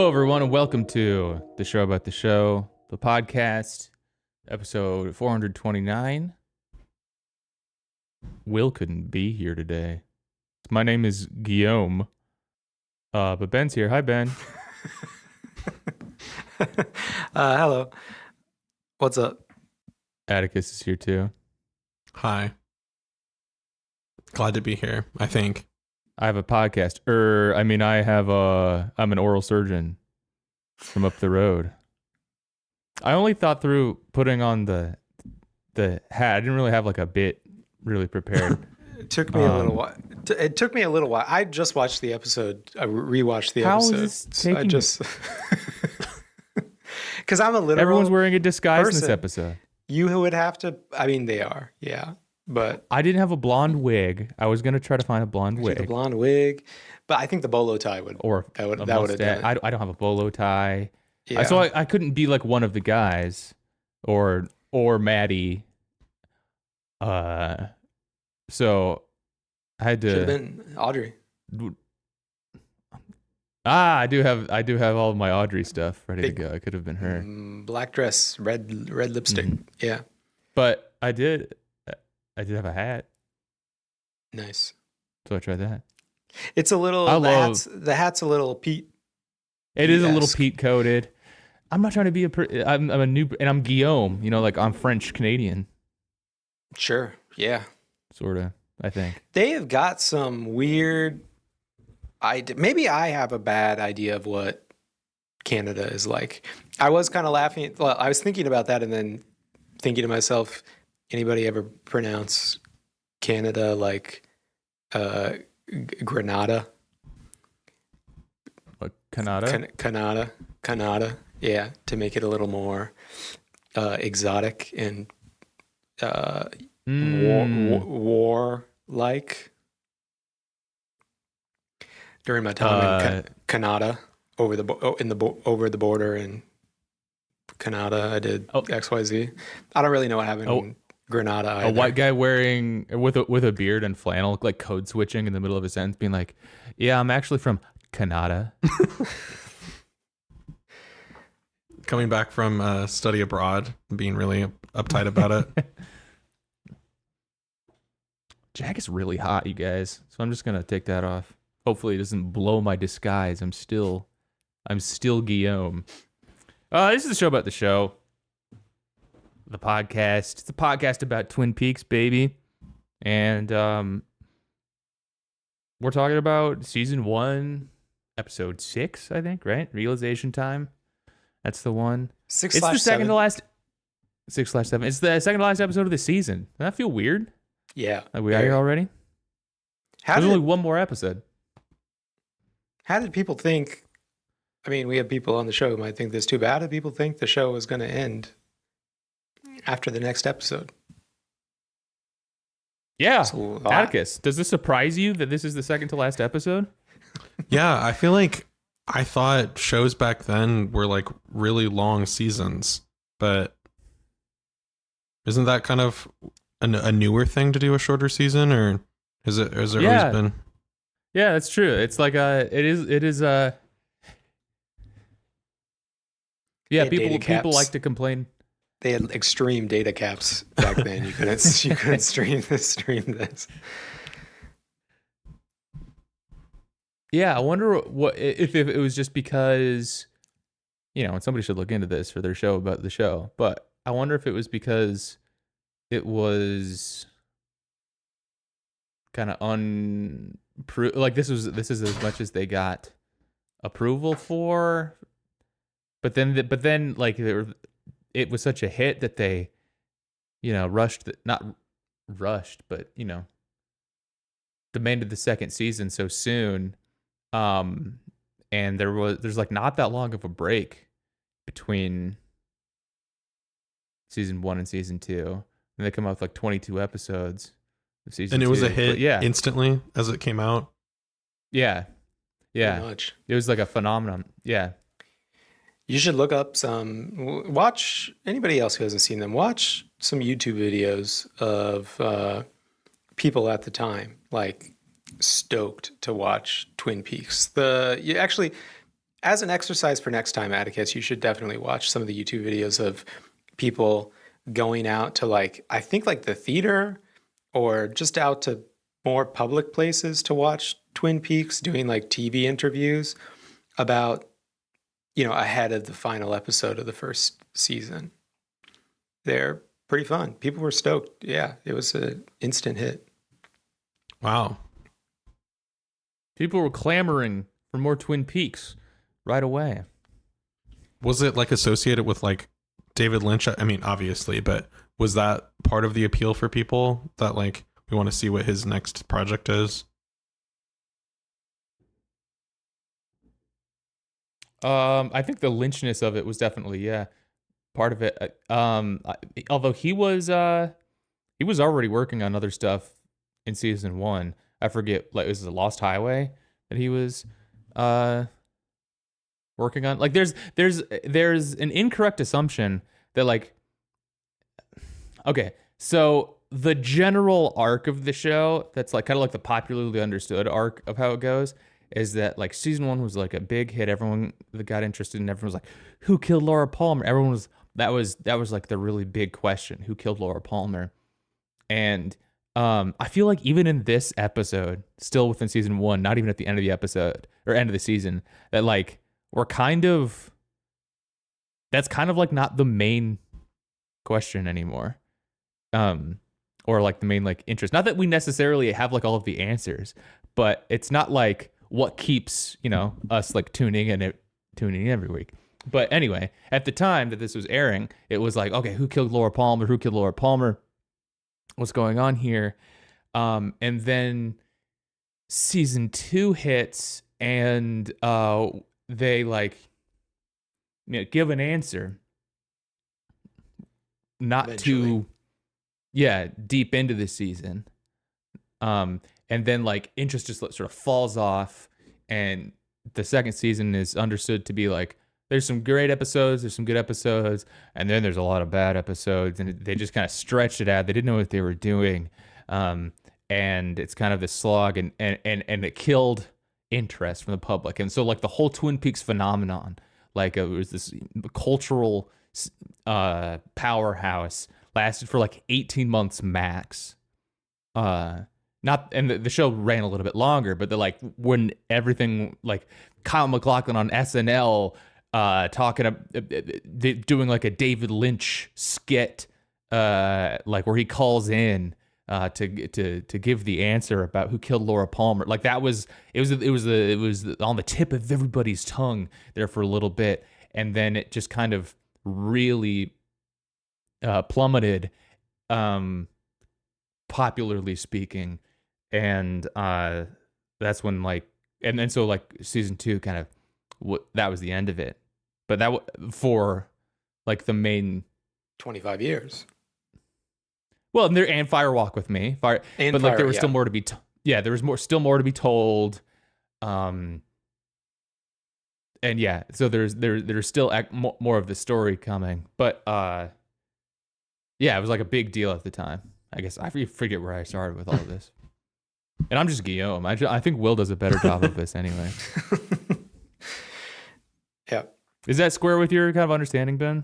everyone, and welcome to the show about the show, the podcast, episode 429. Will couldn't be here today. My name is Guillaume, but Ben's here. Hi, Ben. Hello. What's up? Atticus is here too. Hi. Glad to be here, I think. I have a podcast. I'm an oral surgeon from up the road. I only thought through putting on the hat. I didn't really have like a bit really prepared. It took me a little while. It took me a little while. I just watched the episode. I rewatched the episode. How is this taking? I just because I'm a literal. Everyone's wearing a disguise in this person. episode. You would have to. I mean, they are. Yeah, but I didn't have a blonde wig. I was gonna try to find a blonde the wig blonde wig. But I think the bolo tie would. or that would a have mustache. done it. I don't have a bolo tie. Yeah. So I couldn't be like one of the guys or Maddie. So I had Should have to. been Audrey. I do have all of my Audrey stuff ready to go. It could have been her, Black dress, red lipstick. Mhm. Yeah. but I did have a hat, Nice. so I tried that. It's a little. The hat's a little Pete. It is a little Yes. peat coated. I'm not trying to be I'm a new, and I'm Guillaume. You know, like I'm French Canadian, Sure. Yeah. sort of. I think. They have got some weird. Maybe I have a bad idea of what Canada is like. I was kind of laughing. Well, I was thinking about that and then thinking to myself, anybody ever pronounce Canada like Granada? What, Canada? Canada. Yeah, to make it a little more exotic and war-like. During my time in Canada, over the border in Canada, I did XYZ. I don't really know what happened in Granada either. A white guy wearing with a beard and flannel, like code switching in the middle of a sentence, being like, "Yeah, I'm actually from Canada." Coming back from study abroad, being really uptight about it. Jack is really hot, you guys. So I'm just gonna take that off. Hopefully, it doesn't blow my disguise. I'm still Guillaume. This is the show about the show. The podcast. It's a podcast about Twin Peaks, baby. And we're talking about season 1, episode 6, I think, right? Realization Time. That's the one. 6/7. It's the second to last 6/7. It's the second to last episode of the season. Does that feel weird? Yeah. Like we are here already? There's only one more episode. How did people think? I mean, we have people on the show who might think this too, but how did people think the show was going to end after the next episode? Yeah. It's a lot. Atticus, does this surprise you that this is the second to last episode? Yeah, I feel like I thought shows back then were like really long seasons, but isn't that kind of a newer thing to do a shorter season, or has it always been? Yeah, that's true. It's like it is yeah, people like to complain. They had extreme data caps back then. You couldn't stream this. Yeah, I wonder what if it was just because, you know, and somebody should look into this for their show about the show, but I wonder if it was because it was kind of like this is as much as they got approval for, but then like it was such a hit that they, you know, not rushed, but you know, demanded the second season so soon. And there's like not that long of a break between season 1 and season 2, and they come out with like 22 episodes of season 2. And it was a hit yeah. instantly as it came out. Yeah. Pretty much. It was like a phenomenon. Yeah. You should look up watch anybody else who hasn't seen them, watch some YouTube videos of people at the time, like stoked to watch Twin Peaks. as an exercise for next time, Atticus, you should definitely watch some of the YouTube videos of people going out to like, I think like the theater or just out to more public places to watch Twin Peaks, doing like TV interviews about, ahead of the final episode of the first season. They're pretty fun. People were stoked. Yeah, it was an instant hit. Wow. People were clamoring for more Twin Peaks right away. Was it like associated with like David Lynch? I mean, obviously, but was that part of the appeal for people that like we want to see what his next project is? I think the lynchness of it was definitely part of it. Although he was already working on other stuff in season 1. I forget, like, it was the Lost Highway that he was working on. Like there's an incorrect assumption that like, okay, so the general arc of the show, that's like kind of like the popularly understood arc of how it goes, is that like season 1 was like a big hit. Everyone that got interested, and everyone was like, who killed Laura Palmer? Everyone was that was like the really big question, who killed Laura Palmer? And I feel like even in this episode, still within season 1, not even at the end of the episode or end of the season, that like that's kind of like not the main question anymore. Or like the main like interest. Not that we necessarily have like all of the answers, but it's not like what keeps, us like tuning in every week. But anyway, at the time that this was airing, it was like, okay, who killed Laura Palmer? Who killed Laura Palmer? What's going on here? And then season 2 hits, and they like give an answer, not Eventually. too deep into the season. And then like interest just sort of falls off, and the second season is understood to be like, there's some great episodes, there's some good episodes, and then there's a lot of bad episodes, and they just kind of stretched it out. They didn't know what they were doing. And it's kind of this slog, and it killed interest from the public. And so like the whole Twin Peaks phenomenon, like it was this cultural powerhouse, lasted for like 18 months max. The show ran a little bit longer, but like when everything, like Kyle MacLachlan on SNL doing like a David Lynch skit, like where he calls in to give the answer about who killed Laura Palmer. Like it was on the tip of everybody's tongue there for a little bit, and then it just kind of really plummeted, popularly speaking. And that's when like, and then so like season 2 kind of that was the end of it. But that for like the main 25 years. Well, and Fire Walk with Me, but like there was still more to be. There was still more to be told. And so there's still more of the story coming. But it was like a big deal at the time. I guess I forget where I started with all of this. And I'm just Guillaume. I think Will does a better job of this anyway. Yeah. Is that square with your kind of understanding, Ben?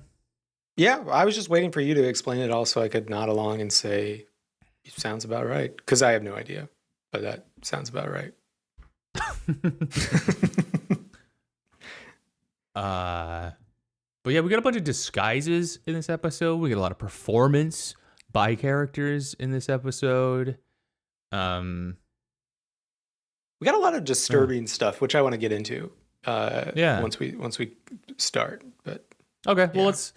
Yeah, I was just waiting for you to explain it all so I could nod along and say, sounds about right. Because I have no idea, but that sounds about right. But yeah, we got a bunch of disguises in this episode. We get a lot of performance by characters in this episode. We got a lot of disturbing stuff, which I want to get into. Once we start. But okay, well let's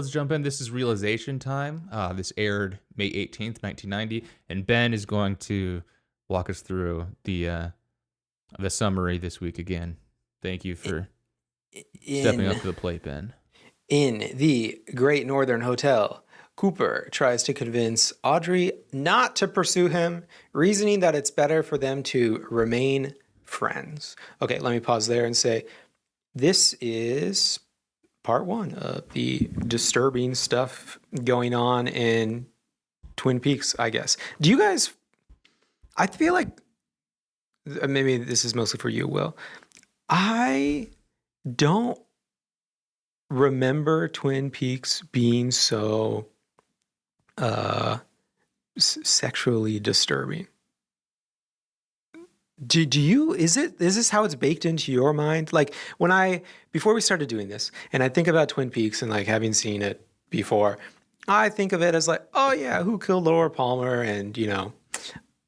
jump in. This is Realization Time. This aired May 18th, 1990, and Ben is going to walk us through the summary this week again. Thank you for stepping up to the plate, Ben. In the Great Northern Hotel, Cooper tries to convince Audrey not to pursue him, reasoning that it's better for them to remain friends. Okay, let me pause there and say, this is part 1 of the disturbing stuff going on in Twin Peaks, I guess. Do you guys, I feel like, maybe this is mostly for you, Will. I don't remember Twin Peaks being so sexually disturbing. Do you, is this how it's baked into your mind? Like before we started doing this and I think about Twin Peaks and like having seen it before, I think of it as like, oh yeah, who killed Laura Palmer? And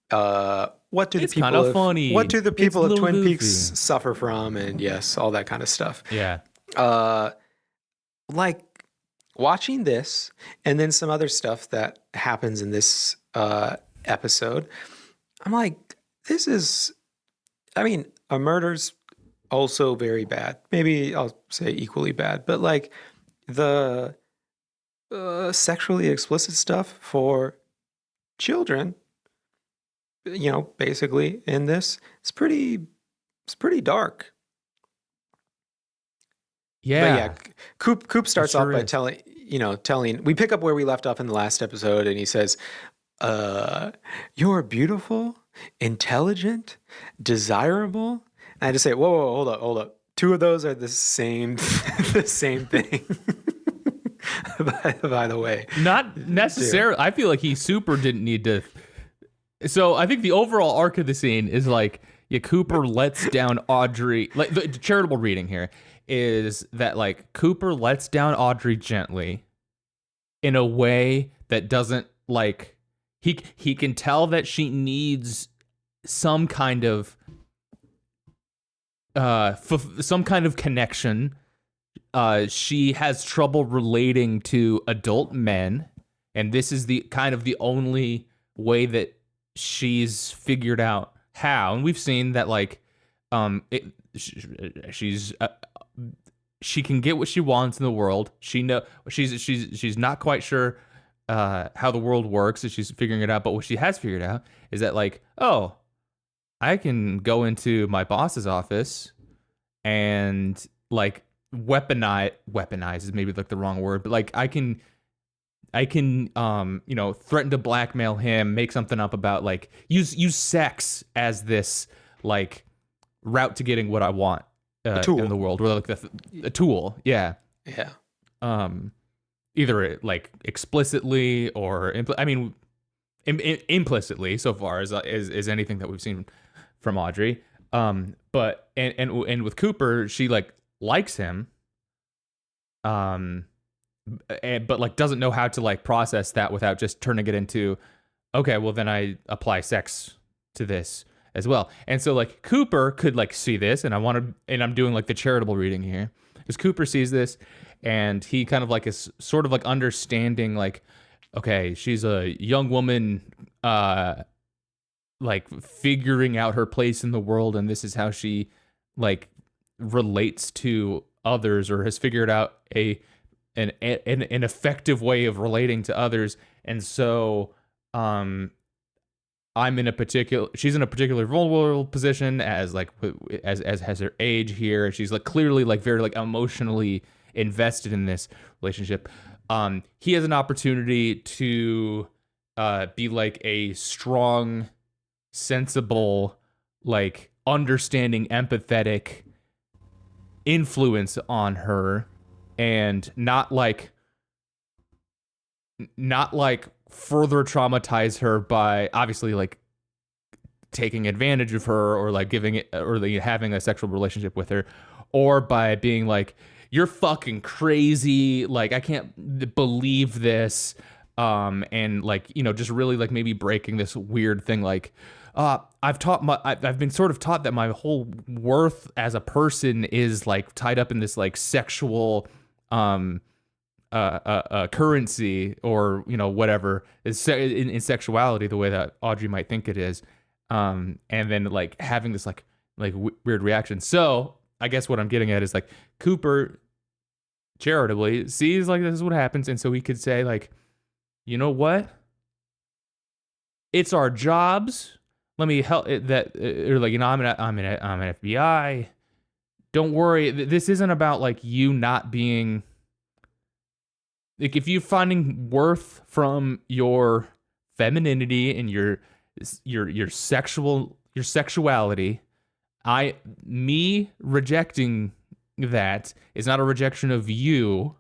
what do the It's kind people of funny. what do the It's people a of little Twin goofy. Peaks suffer from? And yes, all that kind of stuff. Yeah. Like watching this and then some other stuff that happens in this episode, I'm like, this is, I mean, a murder's also very bad. Maybe I'll say equally bad, but like the sexually explicit stuff for children, basically in this, it's pretty dark. Yeah. But yeah, Coop starts sure off by is. telling, we pick up where we left off in the last episode, and he says, you're beautiful, intelligent, desirable. And I just say, whoa, hold up. Two of those are the same, the same thing. by the way. Not necessarily. I feel like he super didn't need to. So I think the overall arc of the scene is like, yeah, Cooper lets down Audrey. Like the charitable reading here is that like Cooper lets down Audrey gently in a way that doesn't like he can tell that she needs some kind of some kind of connection. She has trouble relating to adult men, and this is the kind of the only way that she's figured out how. And we've seen that like she can get what she wants in the world. She's not quite sure how the world works, as she's figuring it out. But what she has figured out is that like, oh, I can go into my boss's office and like weaponize is maybe like the wrong word, but like I can threaten to blackmail him, make something up about like use sex as this like route to getting what I want in the world, or like a tool. Yeah. Either like explicitly or implicitly, so far as anything that we've seen from Audrey. But with Cooper, she like likes him, but like doesn't know how to like process that without just turning it into, okay, well then I apply sex to this as well. And so like Cooper could like see this, and I'm doing like the charitable reading here, because Cooper sees this and he kind of like is sort of like understanding like, okay, she's a young woman like figuring out her place in the world, and this is how she like relates to others, or has figured out an effective way of relating to others. And so she's in a particular vulnerable position as has her age here. She's like clearly like very like emotionally invested in this relationship. He has an opportunity to be like a strong, sensible, like understanding, empathetic influence on her, and not like further traumatize her by obviously like taking advantage of her, or like giving it, or like having a sexual relationship with her, or by being like, you're fucking crazy, like I can't believe this, and like just really like maybe breaking this weird thing like, I've been sort of taught that my whole worth as a person is like tied up in this like sexual currency, or whatever is in sexuality, the way that Audrey might think it is, and then like having this like weird reaction. So I guess what I'm getting at is like Cooper charitably sees like this is what happens, and so he could say like, you know what, it's our jobs. Let me help it, that, or like, I'm an FBI. Don't worry. This isn't about like you not being like, if you're finding worth from your femininity and your sexuality, me rejecting that is not a rejection of you.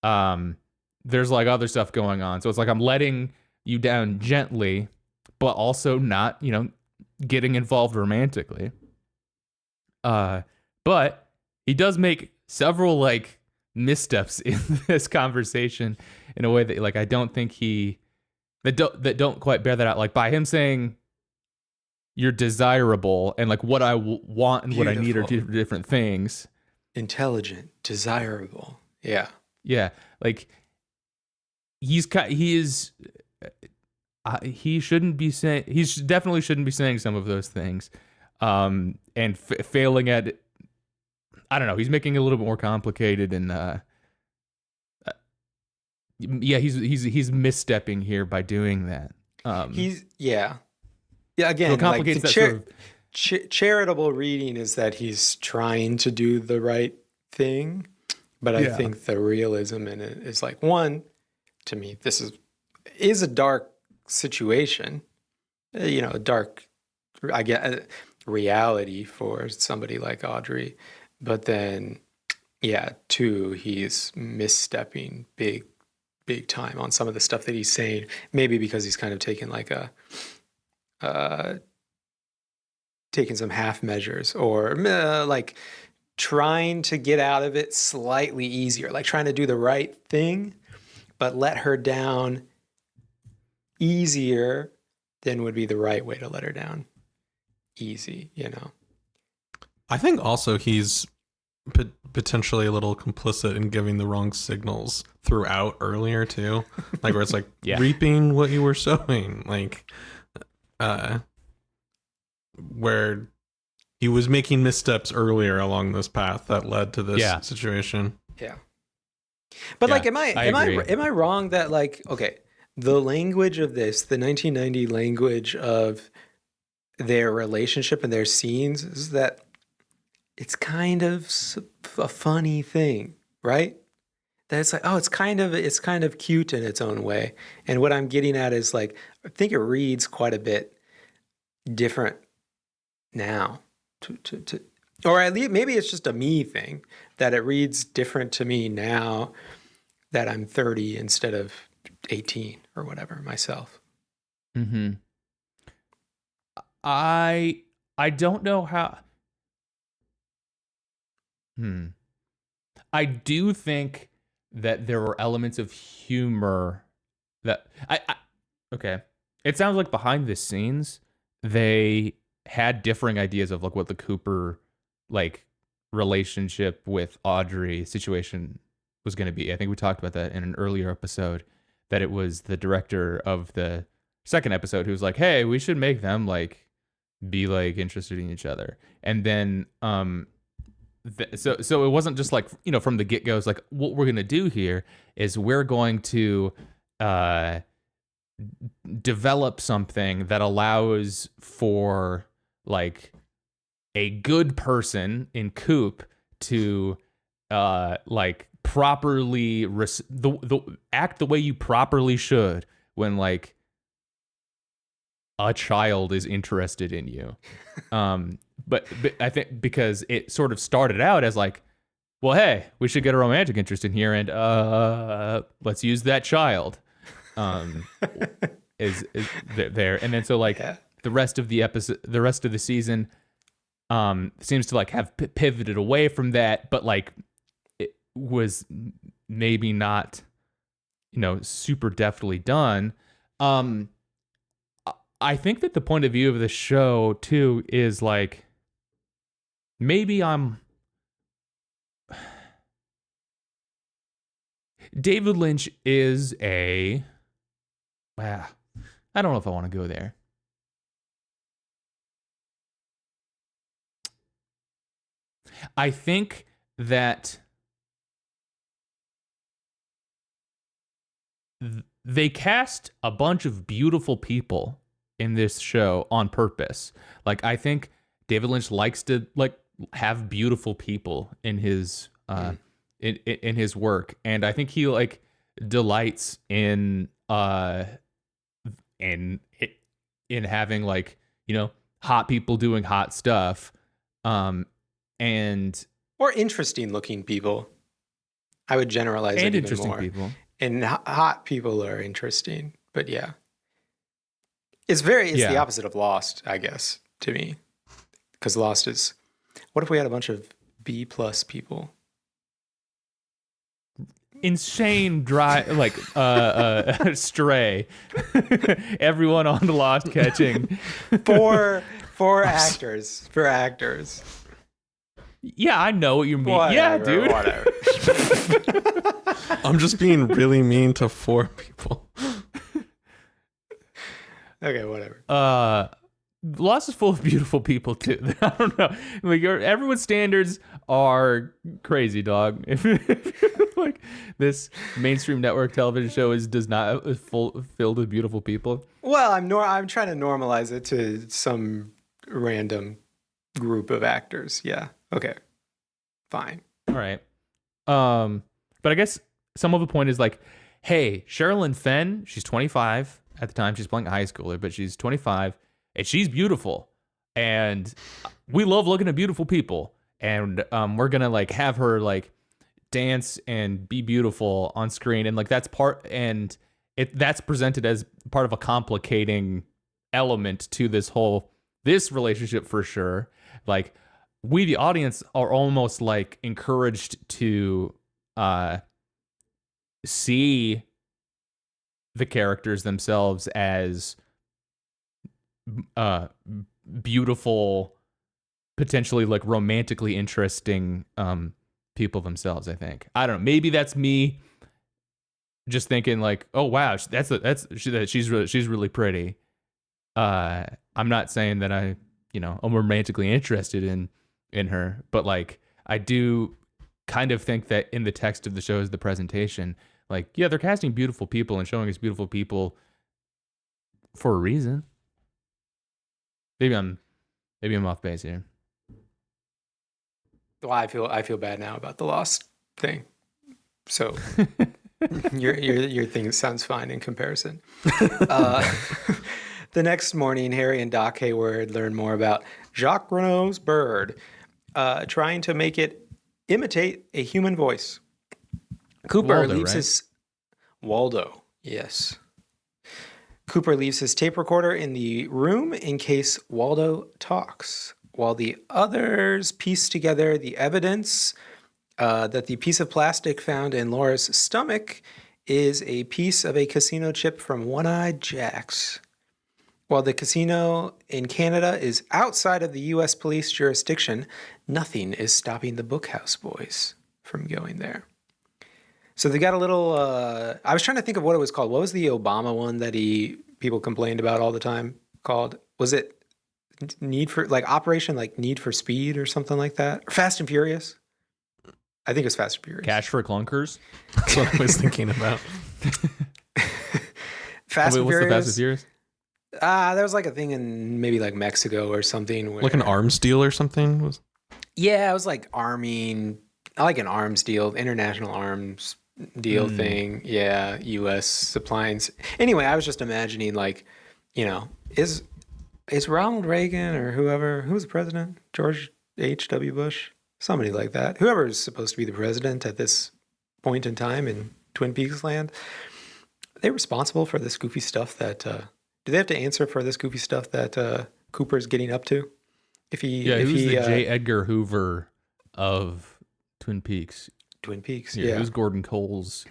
There's like other stuff going on. So it's like I'm letting you down gently, but also not, getting involved romantically. But he does make several like missteps in this conversation in a way that like I don't think that don't quite bear that out. Like by him saying you're desirable and like what I want and what I need are two different things. Intelligent, desirable. Yeah. Yeah. Like he shouldn't be saying, definitely shouldn't be saying some of those things. And failing at it. I don't know. He's making it a little bit more complicated, and he's misstepping here by doing that. Again, so it complicates like charitable reading is that he's trying to do the right thing, but I think the realism in it is like, one, to me, this is a dark situation, a dark, I get reality for somebody like Audrey. But then, two, he's misstepping big time on some of the stuff that he's saying. Maybe because he's kind of taken like taking some half measures, or like trying to get out of it slightly easier, like trying to do the right thing, but let her down easier than would be the right way to let her down. Easy, I think also he's potentially a little complicit in giving the wrong signals throughout earlier too, like where it's like reaping what you were sowing, like where he was making missteps earlier along this path that led to this situation. Yeah, but like, am I wrong that like, okay, the language of this, the 1990 language of their relationship and their scenes, is that it's kind of a funny thing, right? That it's like, oh, it's kind of cute in its own way. And what I'm getting at is like, I think it reads quite a bit different now, or at least maybe it's just a me thing, that it reads different to me now that I'm 30 instead of 18 or whatever myself. Mm-hmm. I don't know how. I do think that there were elements of humor that okay. It sounds like behind the scenes they had differing ideas of like what the Cooper like relationship with Audrey situation was going to be. I think we talked about that in an earlier episode, that it was the director of the second episode who was like, "Hey, we should make them like be like interested in each other." And then so it wasn't just like, from the get-go, it's like, what we're going to do here is we're going to develop something that allows for like a good person in Coop to like properly act the way you properly should when like a child is interested in you. But I think because it sort of started out as like, well, hey, we should get a romantic interest in here, and let's use that child. Is there, and then so like the rest of the episode, the rest of the season, seems to like have pivoted away from that, but like it was maybe not, super deftly done. I think that the point of view of the show too is like, maybe David Lynch is I don't know if I want to go there. I think that they cast a bunch of beautiful people in this show on purpose. Like, I think David Lynch likes to like have beautiful people in his in his work, and I think he like delights in having like, hot people doing hot stuff. And Or interesting looking people. I would generalize it even interesting more. people. And hot people are interesting, but yeah. It's the opposite of Lost, I guess, to me. Because Lost is, what if we had a bunch of B+ people? Insane dry, like Stray. Everyone on the Lost catching. For actors. Yeah, I know what you mean. Whatever, yeah, dude. Whatever. I'm just being really mean to 4 people. Okay, whatever. Lost is full of beautiful people too. I don't know. Like everyone's standards are crazy, dog. If like this mainstream network television show is filled with beautiful people. Well, I'm trying to normalize it to some random group of actors. Yeah. Okay. Fine. All right. But I guess some of the point is like, hey, Sherilyn Fenn, she's 25 at the time. She's playing a high schooler, but she's 25 and she's beautiful. And we love looking at beautiful people. And we're going to like have her like dance and be beautiful on screen. And like that's that's presented as part of a complicating element to this relationship for sure. Like we, the audience, are almost like encouraged to see the characters themselves as beautiful, potentially like romantically interesting people themselves. I think, I don't know, maybe that's me just thinking like, oh wow, she's really pretty. I'm not saying that I'm romantically interested in her, but like I do kind of think that in the text of the show is the presentation, like, yeah, they're casting beautiful people and showing us beautiful people for a reason. Maybe I'm off base here. Well, I feel bad now about the Lost thing. So your thing sounds fine in comparison. The next morning, Harry and Doc Hayward learn more about Jacques Renault's bird, trying to make it imitate a human voice. Cooper leaves his Waldo. Yes. Cooper leaves his tape recorder in the room in case Waldo talks, while the others piece together the evidence that the piece of plastic found in Laura's stomach is a piece of a casino chip from One-Eyed Jacks. While the casino in Canada is outside of the U.S. police jurisdiction, nothing is stopping the Bookhouse Boys from going there. So they got a little, I was trying to think of what it was called. What was the Obama one that people complained about all the time called? Was it Operation Need for Speed or something like that? Or Fast and Furious? I think it was Fast and Furious. Cash for Clunkers? That's what I was thinking about. Fast and Furious? What's the Fast and Furious? There was like a thing in maybe like Mexico or something. Where, like an arms deal or something? Yeah, it was like an arms deal, international arms deal thing. Yeah, U.S. supplies. Anyway, I was just imagining is Ronald Reagan or who was the president? George H.W. Bush? Somebody like that. Whoever is supposed to be the president at this point in time in Twin Peaks land. Are they responsible for this goofy stuff that... do they have to answer for this goofy stuff that Cooper's getting up to? Who's the J. Edgar Hoover of Twin Peaks? Twin Peaks, yeah. Who's Gordon Cole's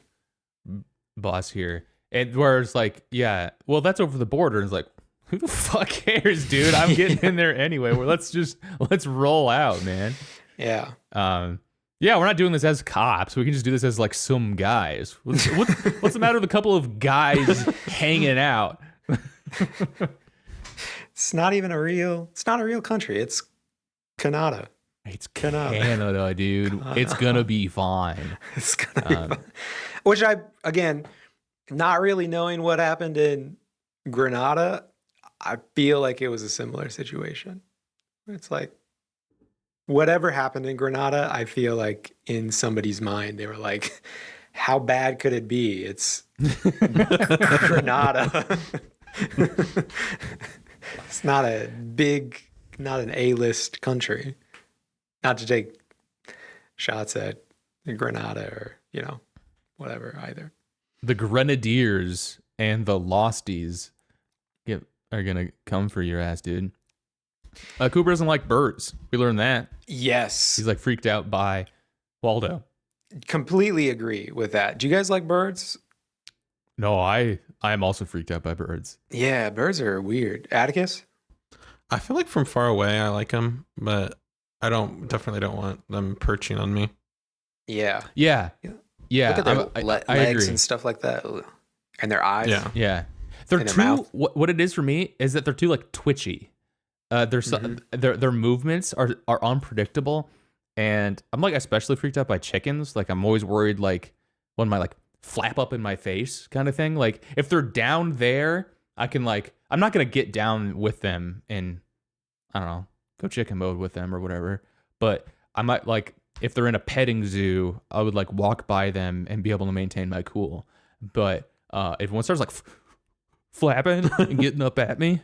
boss here? And where it's like, yeah, well, that's over the border. And it's like, who the fuck cares, dude? I'm getting in there anyway. Well, let's roll out, man. Yeah. Yeah, we're not doing this as cops. We can just do this as like some guys. What's the matter with a couple of guys hanging out? It's not a real country. It's Canada. It's Canada, dude. Canada. It's gonna be fine. It's gonna be fine. Which again, not really knowing what happened in Grenada, I feel like it was a similar situation. It's like whatever happened in Grenada, I feel like in somebody's mind they were like, how bad could it be? It's Grenada. It's not not an A-list country. Not to take shots at Grenada or, whatever either. The Grenadiers and the Losties are going to come for your ass, dude. Cooper doesn't like birds. We learned that. Yes. He's like freaked out by Waldo. Completely agree with that. Do you guys like birds? No, I am also freaked out by birds. Yeah, birds are weird. Atticus? I feel like from far away I like them, but I definitely don't want them perching on me. Yeah. Yeah. Yeah. Look at their I legs agree. and stuff like that. Ugh. And their eyes. Yeah. Yeah. They're In their too, mouth. what it is for me is that they're too like twitchy. Their movements are unpredictable. And I'm like especially freaked out by chickens. Like I'm always worried like one might like flap up in my face kind of thing. Like if they're down there, I can like, I'm not going to get down with them and I don't know, go chicken mode with them or whatever. But I might like, if they're in a petting zoo, I would like walk by them and be able to maintain my cool. But if one starts like flapping and getting up at me,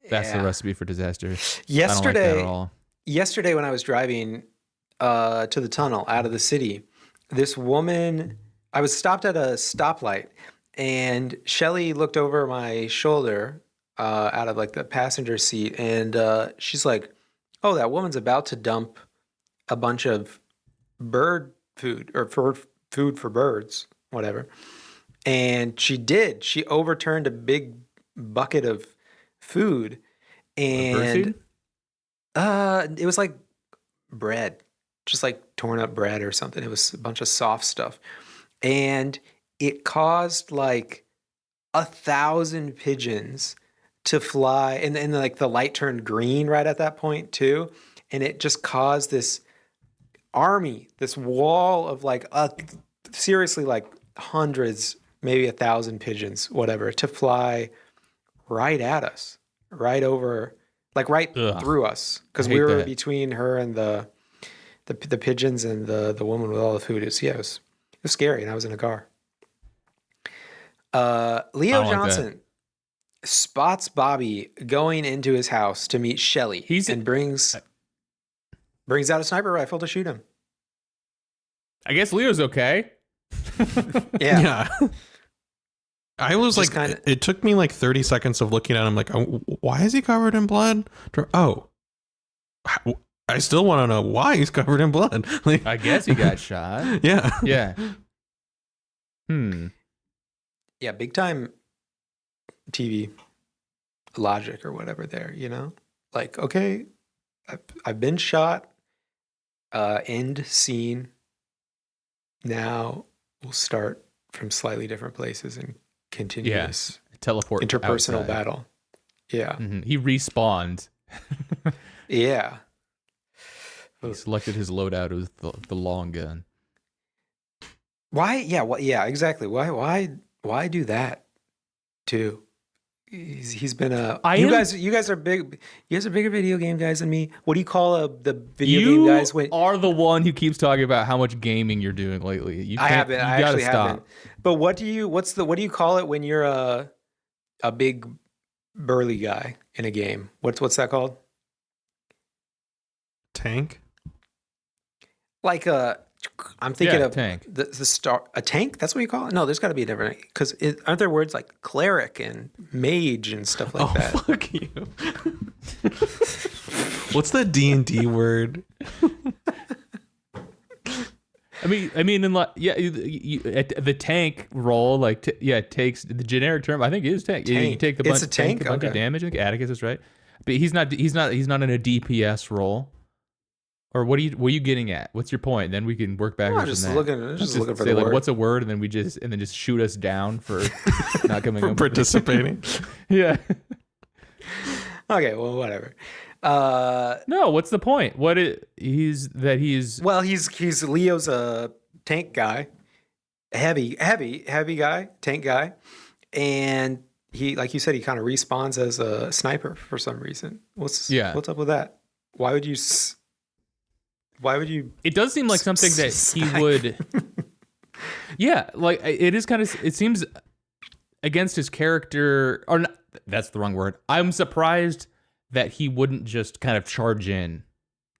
that's the recipe for disaster. I don't like that at all. Yesterday when I was driving to the tunnel out of the city, this woman, I was stopped at a stoplight and Shelly looked over my shoulder out of like the passenger seat and she's like, oh, that woman's about to dump a bunch of bird food or food for birds, whatever. And she did. She overturned a big bucket of food and it was like bread, just like torn up bread or something. It was a bunch of soft stuff. And it caused like 1,000 pigeons to fly. And like the light turned green right at that point too. And it just caused this army, this wall of like, seriously, like hundreds, maybe 1,000 pigeons, whatever, to fly right at us, right over, like right through us. Because we were between her and the pigeons and the woman with all the food. It was scary, and I was in a car. Leo Johnson spots Bobby going into his house to meet Shelly and brings out a sniper rifle to shoot him. I guess Leo's okay. Yeah. I was Just like, it took me like 30 seconds of looking at him like, oh, why is he covered in blood? Oh, I still want to know why he's covered in blood. Like, I guess he got shot. Yeah. Yeah. Yeah, big time TV logic or whatever there, Like, okay, I've been shot, end scene. Now we'll start from slightly different places and continue this teleport interpersonal outside. battle. Yeah. Mm-hmm. He respawned. Yeah. He selected his loadout as the long gun. Why? Yeah. Exactly. Why do that too? He's been you guys are big. You guys are bigger video game guys than me. What do you call the video game guys? You are the one who keeps talking about how much gaming you're doing lately. I haven't. I actually haven't. But what do you call it when you're a big burly guy in a game? What's that called? Tank? Like I'm thinking of tank. The star, a tank. That's what you call it. No, there's got to be a different, because aren't there words like cleric and mage and stuff like that? Oh, fuck you. What's the D&D word? I mean, the tank role, like, takes the generic term. I think it is tank. You take It's a tank? a bunch of damage. I think Atticus is right, but he's not in a DPS role. Or were you getting at? What's your point? Then we can work backwards. Just from that. looking for say, the like, word. what's a word, and then just shoot us down for not coming For up participating. Yeah. Okay, well, whatever. No, what's the point? He's Leo's a tank guy, heavy guy, tank guy, and he, like you said, he kind of respawns as a sniper for some reason. What's up with that? Why would you? It does seem like something that he would. Yeah, like it is kind of. It seems against his character, or not, that's the wrong word. I'm surprised that he wouldn't just kind of charge in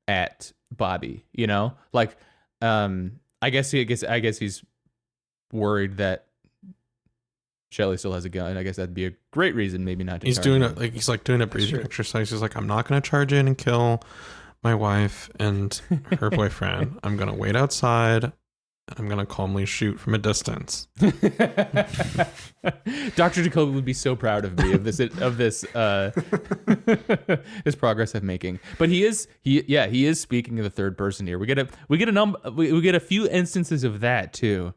at Bobby, you know? Like, I guess he's worried that Shelley still has a gun. I guess that'd be a great reason maybe not to He's charge doing in. he's like doing a breathing exercise. He's like, I'm not going to charge in and kill my wife and her boyfriend. I'm going to wait outside. I'm going to calmly shoot from a distance. Dr. Jacoby would be so proud of me of this this progress I'm making. But he is speaking in the third person here. We get a few instances of that too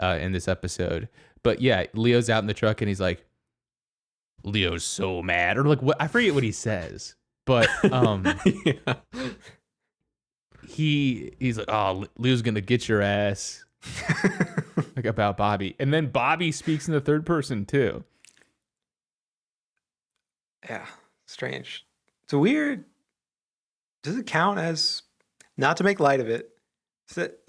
in this episode. But yeah, Leo's out in the truck and he's like, Leo's so mad, or like what, I forget what he says. But Yeah. he's like, oh, Leo's gonna get your ass. Like about Bobby. And then Bobby speaks in the third person too. Yeah, strange. It's a weird. Does it count as, not to make light of it? Is that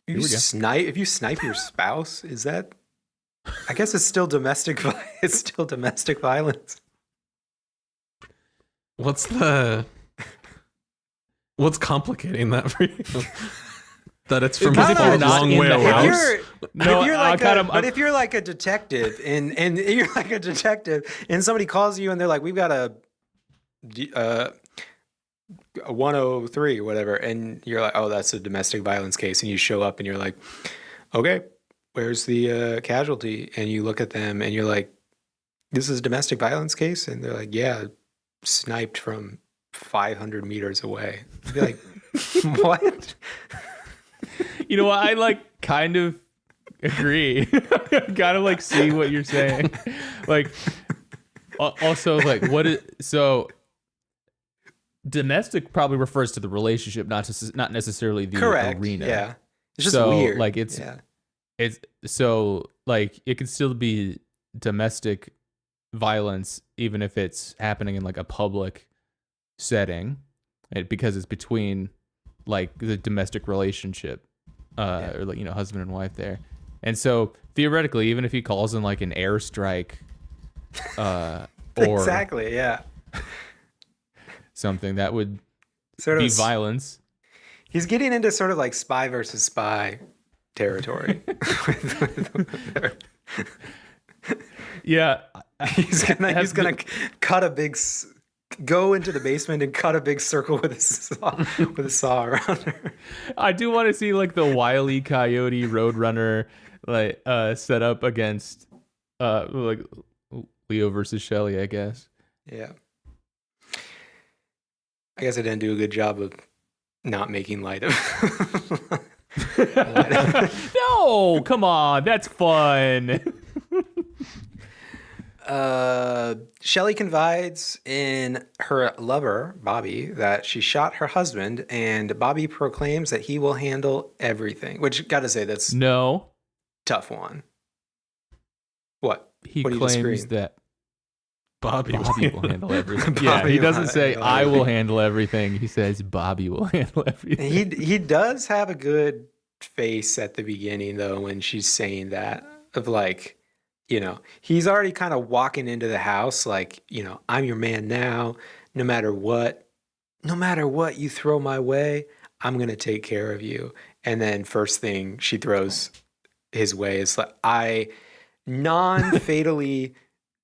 if you snipe your spouse? Is that? I guess it's still domestic. It's still domestic violence. What's complicating that for you? That it's from a long way away. But if you're like a detective and you're like a detective and somebody calls you and they're like, we've got a 103 or whatever, and you're like, oh, that's a domestic violence case, and you show up and you're like, okay, where's the casualty? And you look at them and you're like, this is a domestic violence case, and they're like, yeah, sniped from 500 meters away. You'd be like, what? You know what? I like kind of agree. Gotta like see what you're saying. Like, also like what is so domestic probably refers to the relationship, not necessarily the Correct. arena. Yeah, it's just so, weird. Like it's so like it could still be domestic violence even if it's happening in like a public setting, because it's between like the domestic relationship. Or like, you know, husband and wife there. And so theoretically, even if he calls in like an airstrike or exactly, yeah, something that would sort be of violence. He's getting into sort of like spy versus spy territory. Yeah. He's gonna cut a big go into the basement and cut a big circle with a saw around her. I do want to see like the Wile E. Coyote Roadrunner like set up against like Leo versus Shelley, I guess. Yeah. I guess I didn't do a good job of not making light of. No, come on, that's fun. Shelley confides in her lover, Bobby, that she shot her husband, and Bobby proclaims that he will handle everything. Which, gotta say, that's no tough one. What? He what claims that Bobby will handle everything. Yeah, he doesn't say I will handle everything. He says Bobby will handle everything. He does have a good face at the beginning, though, when she's saying that, of like, you know, he's already kind of walking into the house like, you know, I'm your man now. No matter what you throw my way, I'm going to take care of you. And then first thing she throws his way is like, I non-fatally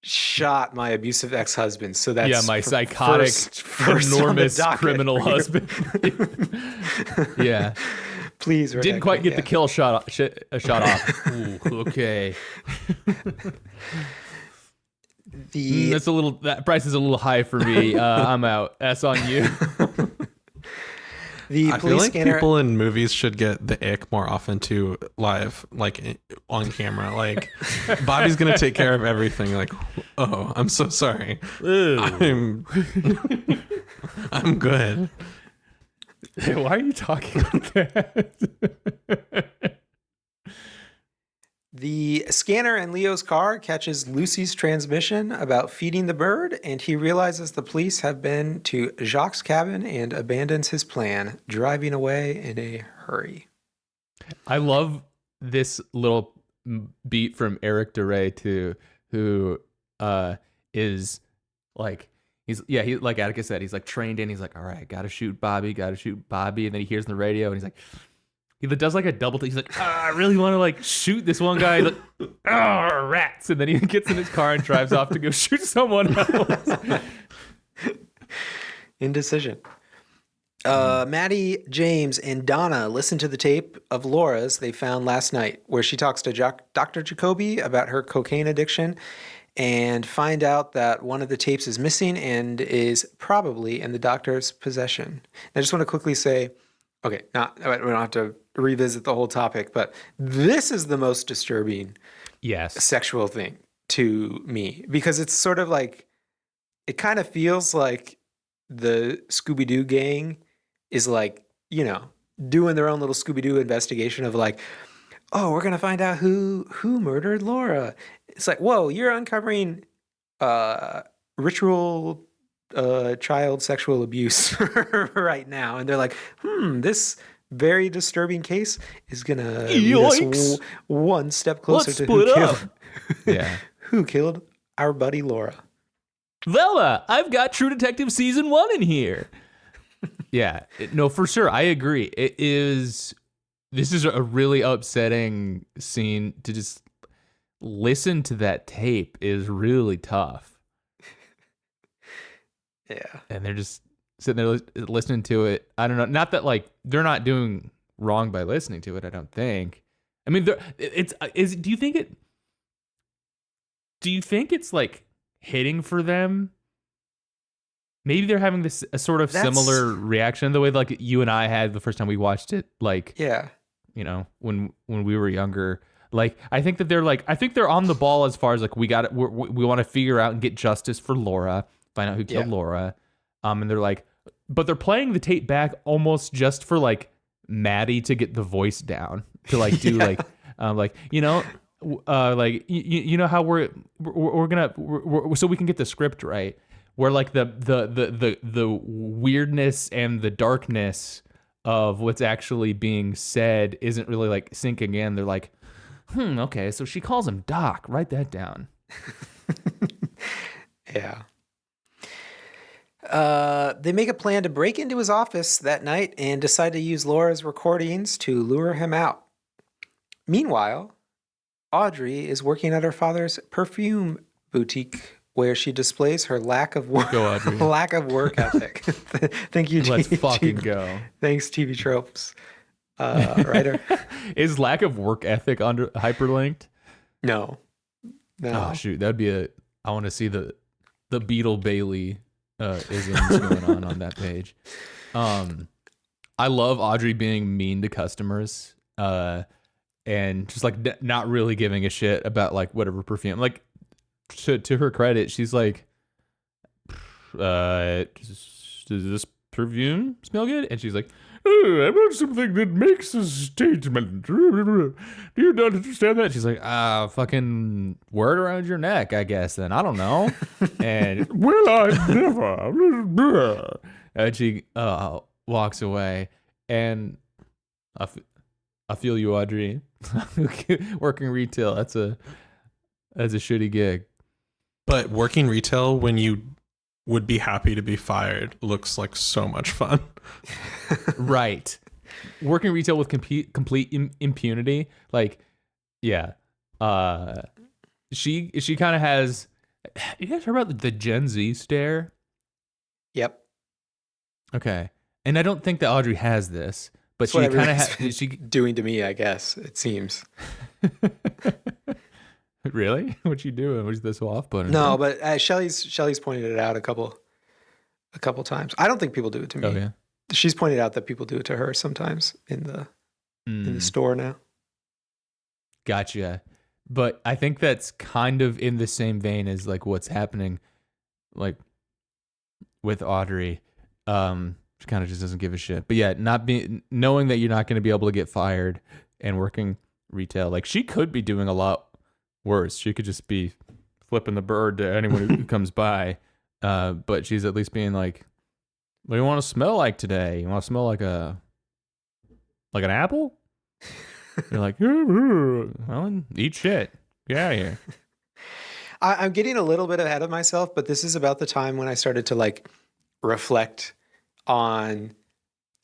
shot my abusive ex-husband. So that's my psychotic, first enormous criminal husband. Yeah. Please. Didn't quite get the kill shot off. Ooh, okay. That price is a little high for me. I'm out. That's on you. I feel like people in movies should get the ick more often too, live, like on camera. Like Bobby's gonna take care of everything. Like, oh, I'm so sorry. I'm good. Why are you talking like that? The scanner in Leo's car catches Lucy's transmission about feeding the bird, and he realizes the police have been to Jacques' cabin and abandons his plan, driving away in a hurry. I love this little beat from Eric DeRay too, who is like he like Atticus said, he's like trained in. He's like, all right, gotta shoot Bobby, and then he hears on the radio, and he's like, he does like a double take. He's like, I really want to like shoot this one guy. He's like, rats, and then he gets in his car and drives off to go shoot someone else. Indecision. Maddie, James, and Donna listen to the tape of Laura's they found last night, where she talks to Dr. Jacoby about her cocaine addiction, and find out that one of the tapes is missing and is probably in the doctor's possession. I just want to quickly say, okay, we don't have to revisit the whole topic, but this is the most disturbing sexual thing to me, because it's sort of like, it kind of feels like the Scooby-Doo gang is like, doing their own little Scooby-Doo investigation of like, oh, we're going to find out who murdered Laura. It's like, whoa, you're uncovering ritual child sexual abuse right now. And they're like, this very disturbing case is going to lead us one step closer to who killed our buddy Laura. Vella, I've got True Detective Season 1 in here. Yeah, no, for sure. I agree. This is a really upsetting scene. To just listen to that tape is really tough. Yeah. And they're just sitting there listening to it. I don't know. Not that like they're not doing wrong by listening to it, I don't think. I mean, do you think it's like hitting for them? Maybe they're having a sort of similar reaction the way like you and I had the first time we watched it. Like, when we were younger. Like, I think they're on the ball as far as like we want to figure out and get justice for Laura, find out who killed Laura. And they're like, but they're playing the tape back almost just for like Maddie to get the voice down, to like do like like you know how we're gonna so we can get the script right, where like the weirdness and the darkness of what's actually being said isn't really like sinking in. They're like, okay, so she calls him Doc. Write that down. Yeah. They make a plan to break into his office that night and decide to use Laura's recordings to lure him out. Meanwhile, Audrey is working at her father's perfume boutique, where she displays her lack of work ethic. Thank you, Let's fucking go. Thanks, TV Tropes. Writer. Is lack of work ethic hyperlinked? No. Oh shoot, that'd be I want to see the Beetle Bailey isms going on that page. I love Audrey being mean to customers, and just like not really giving a shit about like whatever perfume. Like to her credit, she's like, does this perfume smell good? And she's like, I want something that makes a statement. Do you not understand that? She's like, fucking word around your neck, I guess, then. I don't know. And, well, I never. And she walks away. And I feel you, Audrey. Working retail, that's a shitty gig. But working retail when you would be happy to be fired looks like so much fun. Right. Working retail with complete impunity. Like, yeah. She kind of has, you guys heard about the Gen Z stare? Yep. Okay. And I don't think that Audrey has this, but That's she kind of has. She doing to me, I guess, it seems. Really? What you doing? Was this off-putting? No, but Shelley's pointed it out a couple times. I don't think people do it to me. Oh, yeah. She's pointed out that people do it to her sometimes in the store now. Gotcha. But I think that's kind of in the same vein as like what's happening like with Audrey. She kind of just doesn't give a shit. But yeah, knowing that you're not going to be able to get fired and working retail, like she could be doing a lot worse. She could just be flipping the bird to anyone who comes by. But she's at least being like, what do you want to smell like today? You want to smell like an apple? You're like, well, eat shit. Get out of here. I'm getting a little bit ahead of myself, but this is about the time when I started to like reflect on,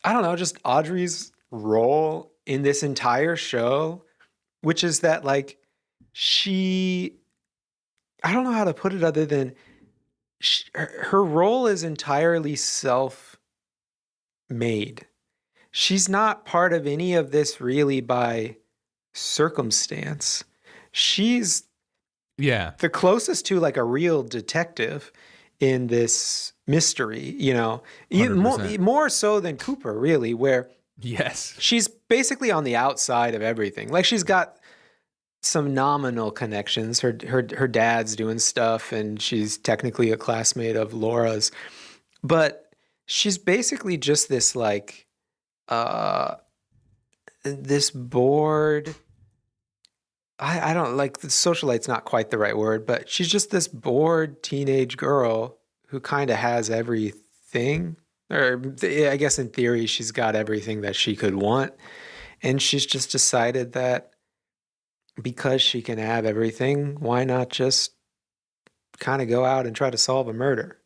I don't know, just Audrey's role in this entire show, which is that like she, I don't know how to put it other than her role is entirely self-made. She's not part of any of this really by circumstance. She's Yeah. the closest to like a real detective in this mystery, you know, more, 100%. more so than Cooper, really, where Yes. she's basically on the outside of everything. Like she's got some nominal connections. Her dad's doing stuff, and she's technically a classmate of Laura's, but she's basically just this like this bored. I don't like the socialite's not quite the right word, but she's just this bored teenage girl who kind of has everything. Or I guess in theory, she's got everything that she could want. And she's just decided that because she can have everything, why not just kind of go out and try to solve a murder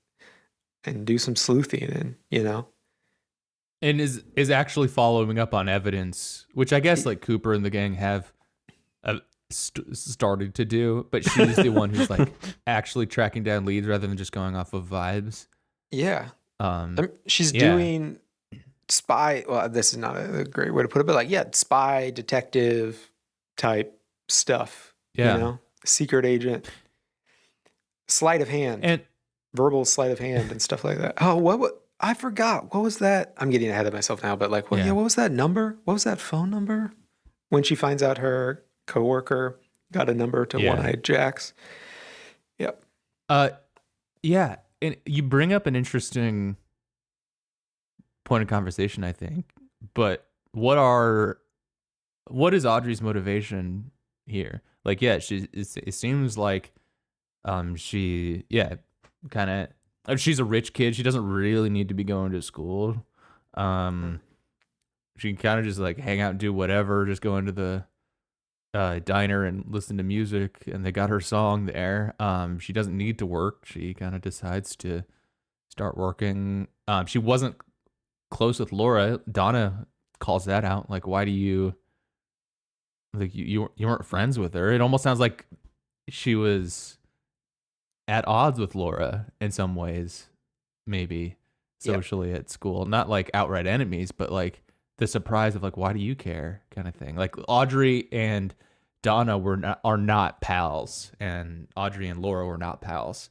and do some sleuthing and, you know? And is actually following up on evidence, which I guess like Cooper and the gang have started to do, but she's the one who's like actually tracking down leads rather than just going off of vibes. Yeah. She's Yeah. doing spy. Well, this is not a great way to put it, but like, yeah, spy detective type stuff. Yeah. You know, secret agent, sleight of hand, And verbal sleight of hand, and stuff like that. Oh, what? I forgot. What was that? I'm getting ahead of myself now, but like, Yeah. what was that number? What was that phone number? When she finds out her coworker got a number to Yeah. One-Eyed Jacks. Yep. yeah, and you bring up an interesting point of conversation, I think. But what is Audrey's motivation here? Like, yeah, it seems like she kind of she's a rich kid. She doesn't really need to be going to school. She can kind of just like hang out and do whatever, just go into the diner and listen to music, and they got her song there. She doesn't need to work. She kind of decides to start working. She wasn't close with Laura. Donna calls that out. Like, why do you like you weren't friends with her? It almost sounds like she was at odds with Laura in some ways, maybe socially at school. Not like outright enemies, but like the surprise of like, why do you care kind of thing. Like Audrey and Donna are not pals, and Audrey and Laura were not pals.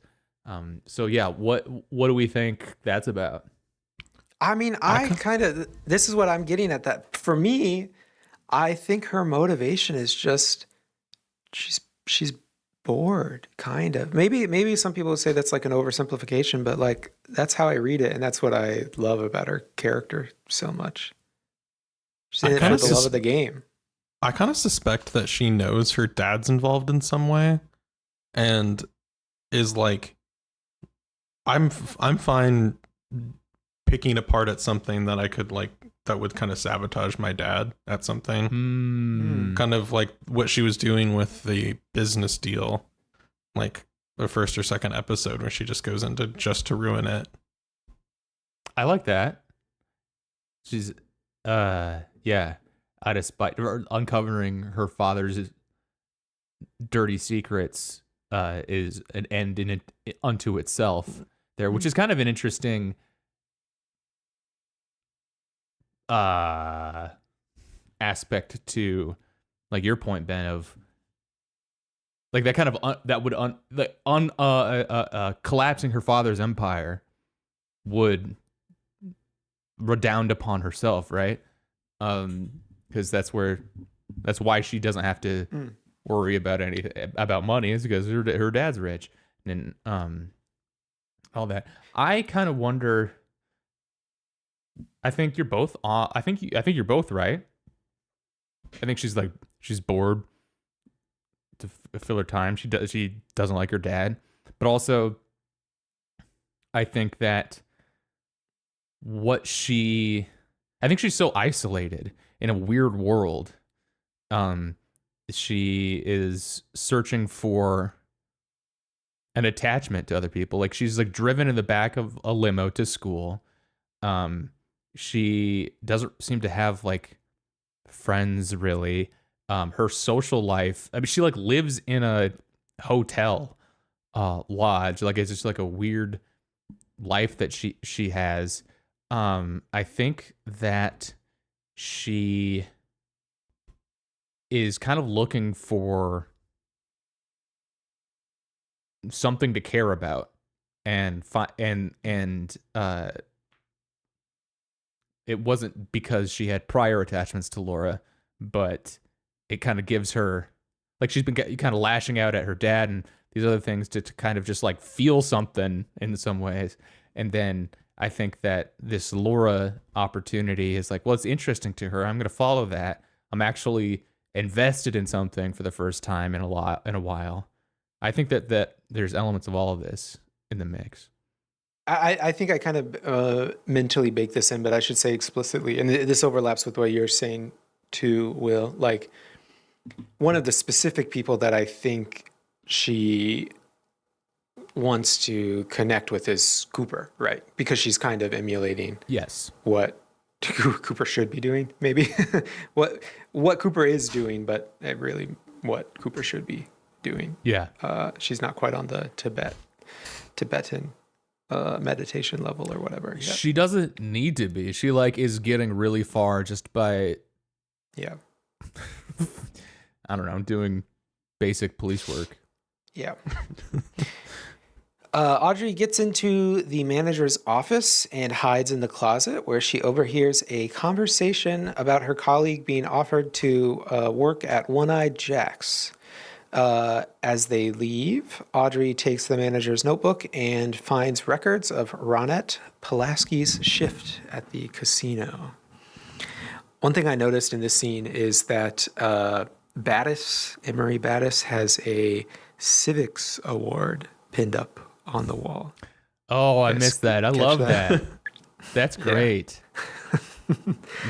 So yeah, what do we think that's about? I mean, this is what I'm getting at. That for me, I think her motivation is just she's bored, kind of. Maybe some people would say that's like an oversimplification, but like that's how I read it, and that's what I love about her character so much. She's in it for the love of the game. I kind of suspect that she knows her dad's involved in some way, and is like, I'm fine picking apart at something that I could like that would kind of sabotage my dad at something. Kind of like what she was doing with the business deal, like the first or second episode where she just goes into just to ruin it. I like that. She's out of spite, or uncovering her father's dirty secrets is an end in it unto itself there, which is kind of an interesting aspect to like your point, Ben, of like that kind of that would collapsing her father's empire would redound upon herself, right? Because that's why she doesn't have to worry about anything about money, is because her dad's rich and all that. I kind of wonder. I think you're both. I think you're both right. I think she's bored to fill her time. She doesn't like her dad, but also I think that I think she's so isolated in a weird world. She is searching for an attachment to other people. Like she's like driven in the back of a limo to school. She doesn't seem to have like friends really. Her social life, I mean, she like lives in a hotel lodge. Like it's just like a weird life that she has. I think that she is kind of looking for something to care about, and it wasn't because she had prior attachments to Laura, but it kind of gives her, like, she's been kind of lashing out at her dad and these other things to kind of just like feel something in some ways. And then I think that this Laura opportunity is like, well, it's interesting to her. I'm going to follow that. I'm actually invested in something for the first time in a while. I think that there's elements of all of this in the mix. I think I kind of mentally bake this in, but I should say explicitly, and this overlaps with what you're saying too, Will. Like, one of the specific people that I think she wants to connect with is Cooper, right? Because she's kind of emulating what Cooper should be doing, maybe. what Cooper is doing, but really what Cooper should be doing. Yeah. She's not quite on the Tibetan meditation level or whatever yet. She doesn't need to be. She like is getting really far just by I don't know, doing basic police work. Yeah. Audrey gets into the manager's office and hides in the closet, where she overhears a conversation about her colleague being offered to work at One-Eyed Jack's. As they leave, Audrey takes the manager's notebook and finds records of Ronette Pulaski's shift at the casino. One thing I noticed in this scene is that Emery Battis has a civics award pinned up on the wall. Oh, I missed that. I love that. That's great.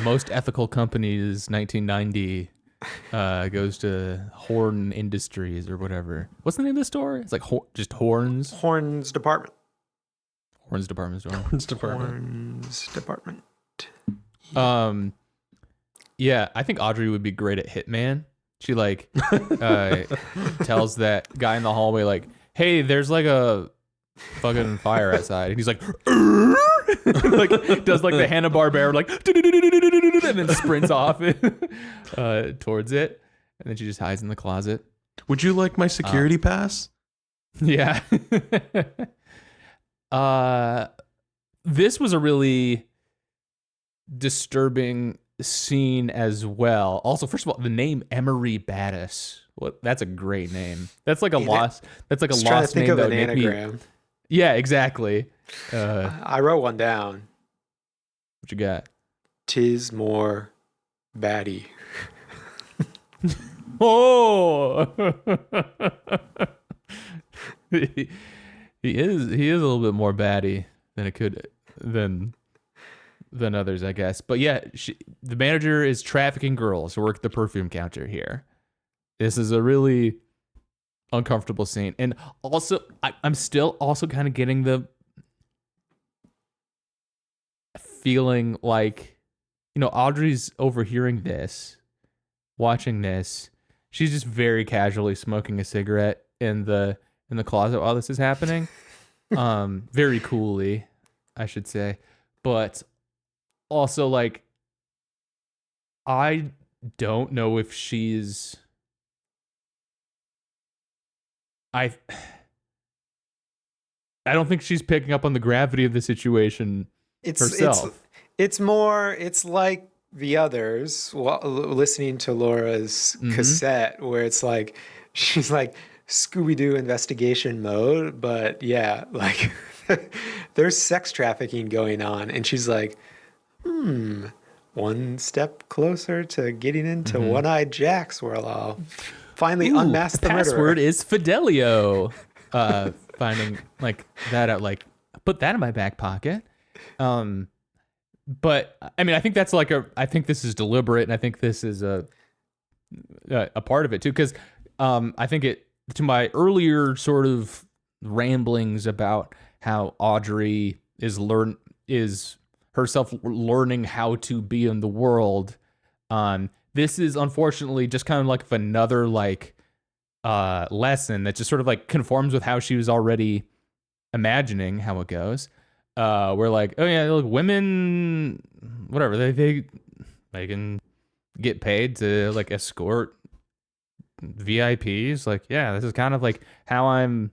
Most ethical companies 1990 goes to Horn Industries or whatever. What's the name of the store? It's like just Horns. Horns Department. Horns Department store. Horns Department. Horns Department. Yeah, I think Audrey would be great at Hitman. She like tells that guy in the hallway like, "Hey, there's like a fucking fire outside," and he's like, like does like the Hanna-Barbera like, and then sprints off towards it, and then she just hides in the closet. Would you like my security pass? Yeah. This was a really disturbing scene as well. Also, first of all, the name Emery Battis. That's a great name. That's like a lost. That's like a lost name. Think of an anagram. Yeah, exactly. I wrote one down. What you got? Tis more batty. Oh. He is a little bit more batty than others, I guess. But yeah, the manager is trafficking girls who work the perfume counter here. This is a really uncomfortable scene. And also, I'm still also kind of getting the feeling like, Audrey's overhearing this, watching this. She's just very casually smoking a cigarette in the closet while this is happening. Very coolly, I should say. But also, like, I don't know if she's... I don't think she's picking up on the gravity of the situation herself. It's like the others listening to Laura's cassette, where it's like she's like Scooby-Doo investigation mode, but yeah, like there's sex trafficking going on, and she's like, one step closer to getting into One-Eyed Jack's, where I'll finally unmask the murderer. Password is Fidelio. Finding like that out, like put that in my back pocket. But I mean, I think that's I think this is deliberate, and I think this is a part of it too, because I think to my earlier sort of ramblings about how Audrey is herself learning how to be in the world. This is unfortunately just kind of like another like lesson that just sort of like conforms with how she was already imagining how it goes. We're like, oh yeah, look, women, whatever, they can get paid to like escort VIPs. Like, yeah, this is kind of like how I'm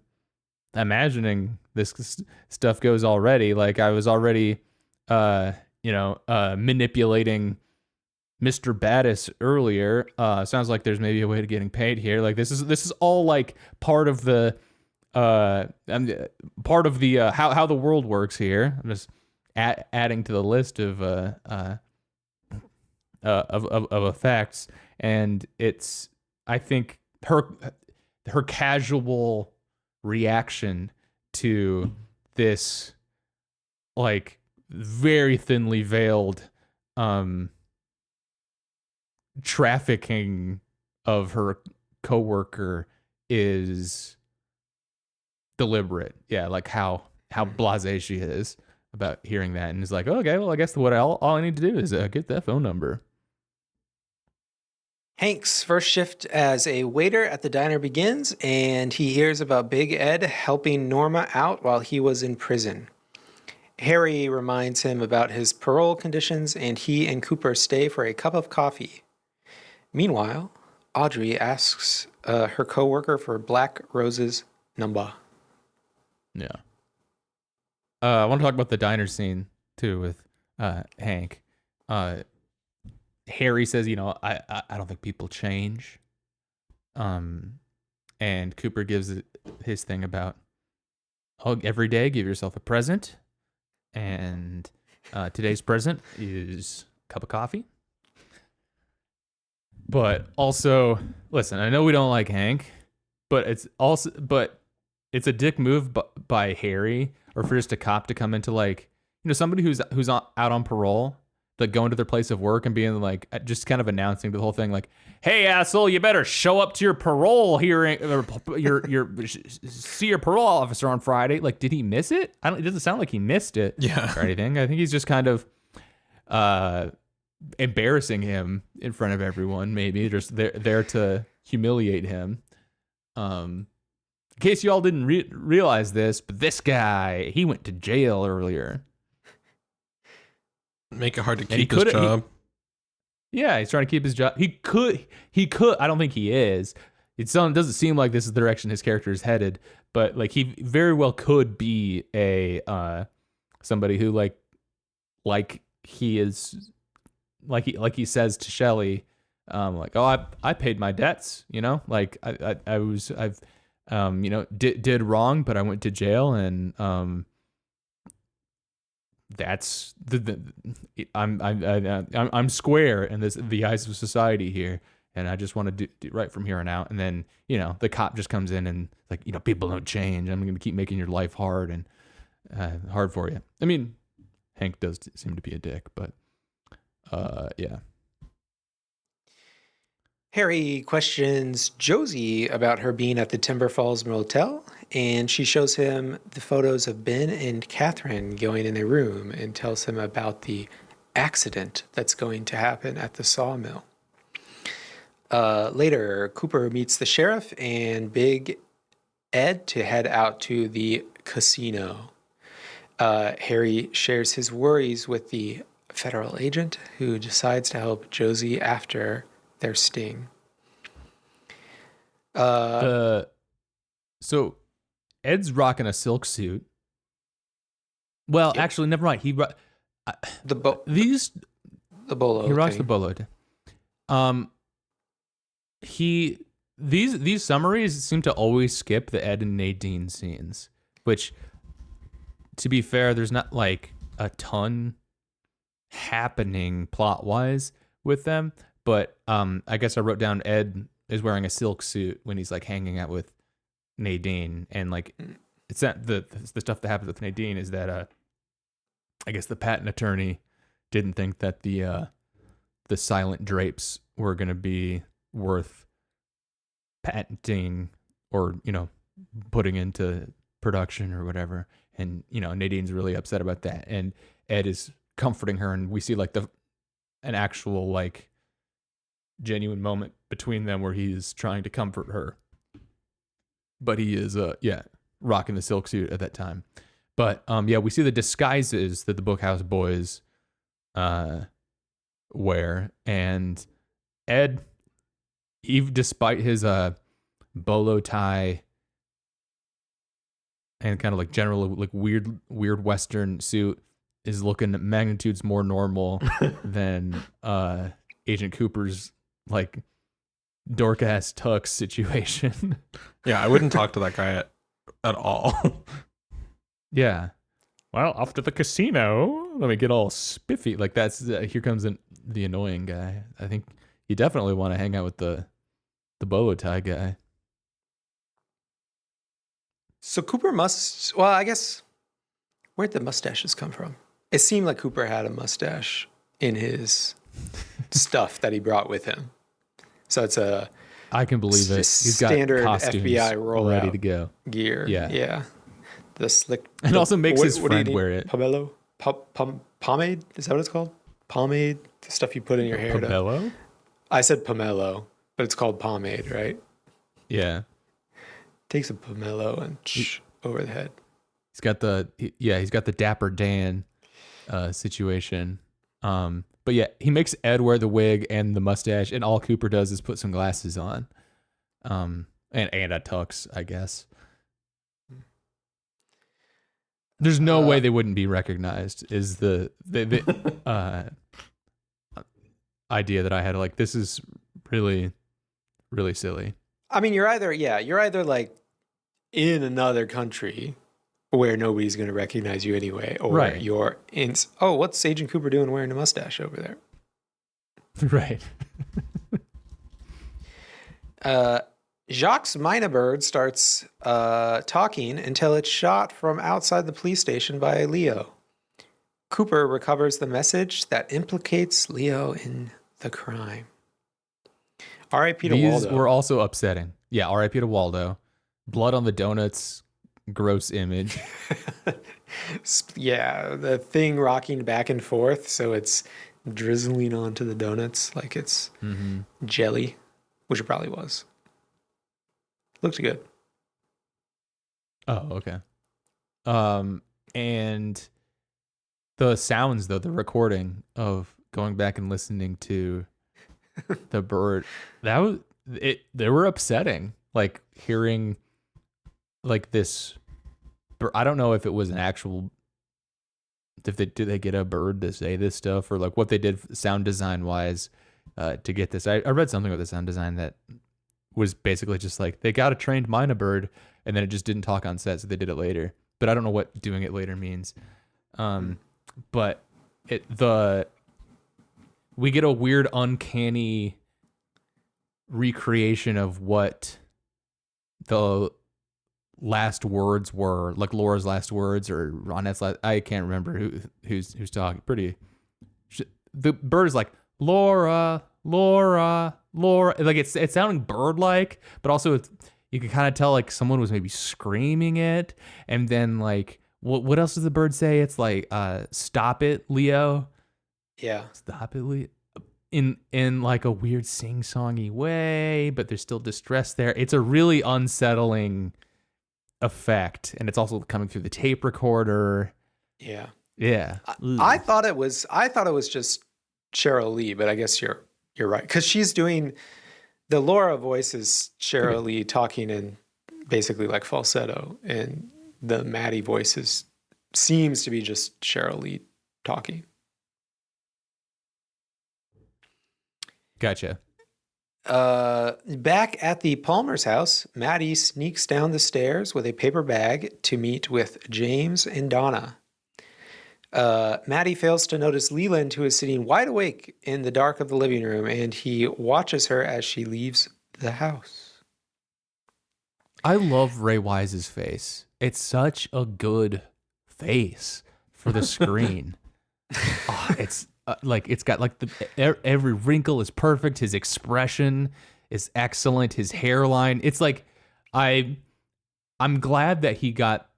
imagining this stuff goes already. Like, I was already, manipulating Mr. Battis earlier. Sounds like there's maybe a way to getting paid here. Like, this is all like part of the how the world works here. I'm just adding to the list of effects, and it's, I think her casual reaction to this like very thinly veiled trafficking of her coworker is deliberate. Yeah, like how blasé she is about hearing that, and is like, oh, okay, well, I guess all I need to do is get that phone number. Hank's first shift as a waiter at the diner begins, and he hears about Big Ed helping Norma out while he was in prison. Harry reminds him about his parole conditions, and he and Cooper stay for a cup of coffee. Meanwhile, Audrey asks her coworker for Black Rose's number. Yeah. I want to talk about the diner scene too with Hank. Harry says, I don't think people change. And Cooper gives his thing about, every day give yourself a present, and today's present is a cup of coffee. But also, listen, I know we don't like Hank, but it's a dick move by Harry, or for just a cop to come into like, somebody who's out on parole, like going to their place of work and being like, just kind of announcing the whole thing, like, hey, asshole, you better show up to your parole hearing, or see your parole officer on Friday. Like, did he miss it? It doesn't sound like he missed it, or anything. I think he's just kind of embarrassing him in front of everyone. Maybe just there to humiliate him. In case you all didn't realize this, but this guy, he went to jail earlier. Make it hard to keep his job. Yeah, he's trying to keep his job. He could. I don't think he is. It doesn't seem like this is the direction his character is headed, but like he very well could be a somebody who like he is like he says to Shelley, like, oh, I paid my debts, like I've did wrong, but I went to jail, and that's I'm square in the eyes of society here, and I just want to do right from here on out. And then the cop just comes in and like, people don't change. I'm going to keep making your life hard and hard for you. I mean, Hank does seem to be a dick, but yeah. Harry questions Josie about her being at the Timber Falls Motel, and she shows him the photos of Ben and Catherine going in a room and tells him about the accident that's going to happen at the sawmill. Later, Cooper meets the sheriff and Big Ed to head out to the casino. Harry shares his worries with the federal agent, who decides to help Josie after their sting. So Ed's rocking a silk suit. Well, Yep. actually, never mind. The bolo. He rocks thing. the bolo. These summaries seem to always skip the Ed and Nadine scenes, which, to be fair, there's not like a ton happening plot wise with them. But I guess I wrote down Ed is wearing a silk suit when he's like hanging out with Nadine, and like it's not the stuff that happens with Nadine is that I guess the patent attorney didn't think that the silent drapes were going to be worth patenting or putting into production or whatever. And, Nadine's really upset about that. And Ed is comforting her, and we see like an actual like genuine moment between them where he's trying to comfort her. But he is rocking the silk suit at that time. But we see the disguises that the Bookhouse boys wear, and Ed, even despite his bolo tie and kind of like general like weird Western suit, is looking magnitudes more normal than Agent Cooper's like dork ass tux situation. Yeah, I wouldn't talk to that guy at all. Yeah. Well, off to the casino. Let me get all spiffy. Like that's here comes the annoying guy. I think you definitely want to hang out with the bolo tie guy. So Cooper must. Well, I guess where'd the mustaches come from? It seemed like Cooper had a mustache in his stuff that he brought with him. So it's I can believe it. He's got standard costumes FBI rollout ready to go. gear. Yeah. The slick. And also makes his what do you friend need? wear it. Pomelo? Pomade? Is that what it's called? Pomade? The stuff you put in your hair. Pomelo? I said pomelo, but it's called pomade, right? Yeah. Takes a pomelo and over the head. He's got the Dapper Dan situation. But yeah, he makes Ed wear the wig and the mustache, and all Cooper does is put some glasses on. And a tux, I guess. There's no way they wouldn't be recognized, is the idea that I had. Like, this is really, really silly. I mean, you're either like in another country where nobody's going to recognize you anyway, or right. You're in. Oh, what's Agent Cooper doing wearing a mustache over there? Right. Jacques Minabird starts talking until it's shot from outside the police station by Leo. Cooper recovers the message that implicates Leo in the crime. R.I.P. to These Waldo. were also upsetting. Yeah, R.I.P. to Waldo. Blood on the donuts. Gross image. Yeah, the thing rocking back and forth, so it's drizzling onto the donuts like it's jelly, which it probably was. Looks good. Oh, okay. And the sounds, though, the recording of going back and listening to the bird, they were upsetting. Like hearing like this, I don't know if it was an actual, did they get a bird to say this stuff, or like what they did sound design wise to get this. I read something about the sound design that was basically just like they got a trained mynah bird and then it just didn't talk on set, so they did it later. But I don't know what doing it later means. But we get a weird uncanny recreation of what the last words were, like Laura's last words or Ronette's last. I can't remember who's talking. The bird is like Laura. Like it's sounding bird-like, but also you can kind of tell like someone was maybe screaming it. And then like what else does the bird say? It's like stop it, Leo. Yeah, stop it, Leo. In like a weird sing-songy way, but there's still distress there. It's a really unsettling effect, and it's also coming through the tape recorder. Yeah. I thought it was just Cheryl Lee, but I guess you're right, because she's doing the Laura voice is Cheryl Lee talking in basically like falsetto, and the Maddie voice seems to be just Cheryl Lee talking. Gotcha. Back at the Palmer's house, Maddie sneaks down the stairs with a paper bag to meet with James and Donna. Maddie fails to notice Leland, who is sitting wide awake in the dark of the living room, and he watches her as she leaves the house. I love Ray Wise's face. It's such a good face for the screen. It's like it's got like every wrinkle is perfect. His expression is excellent. His hairline. It's like I'm glad that he got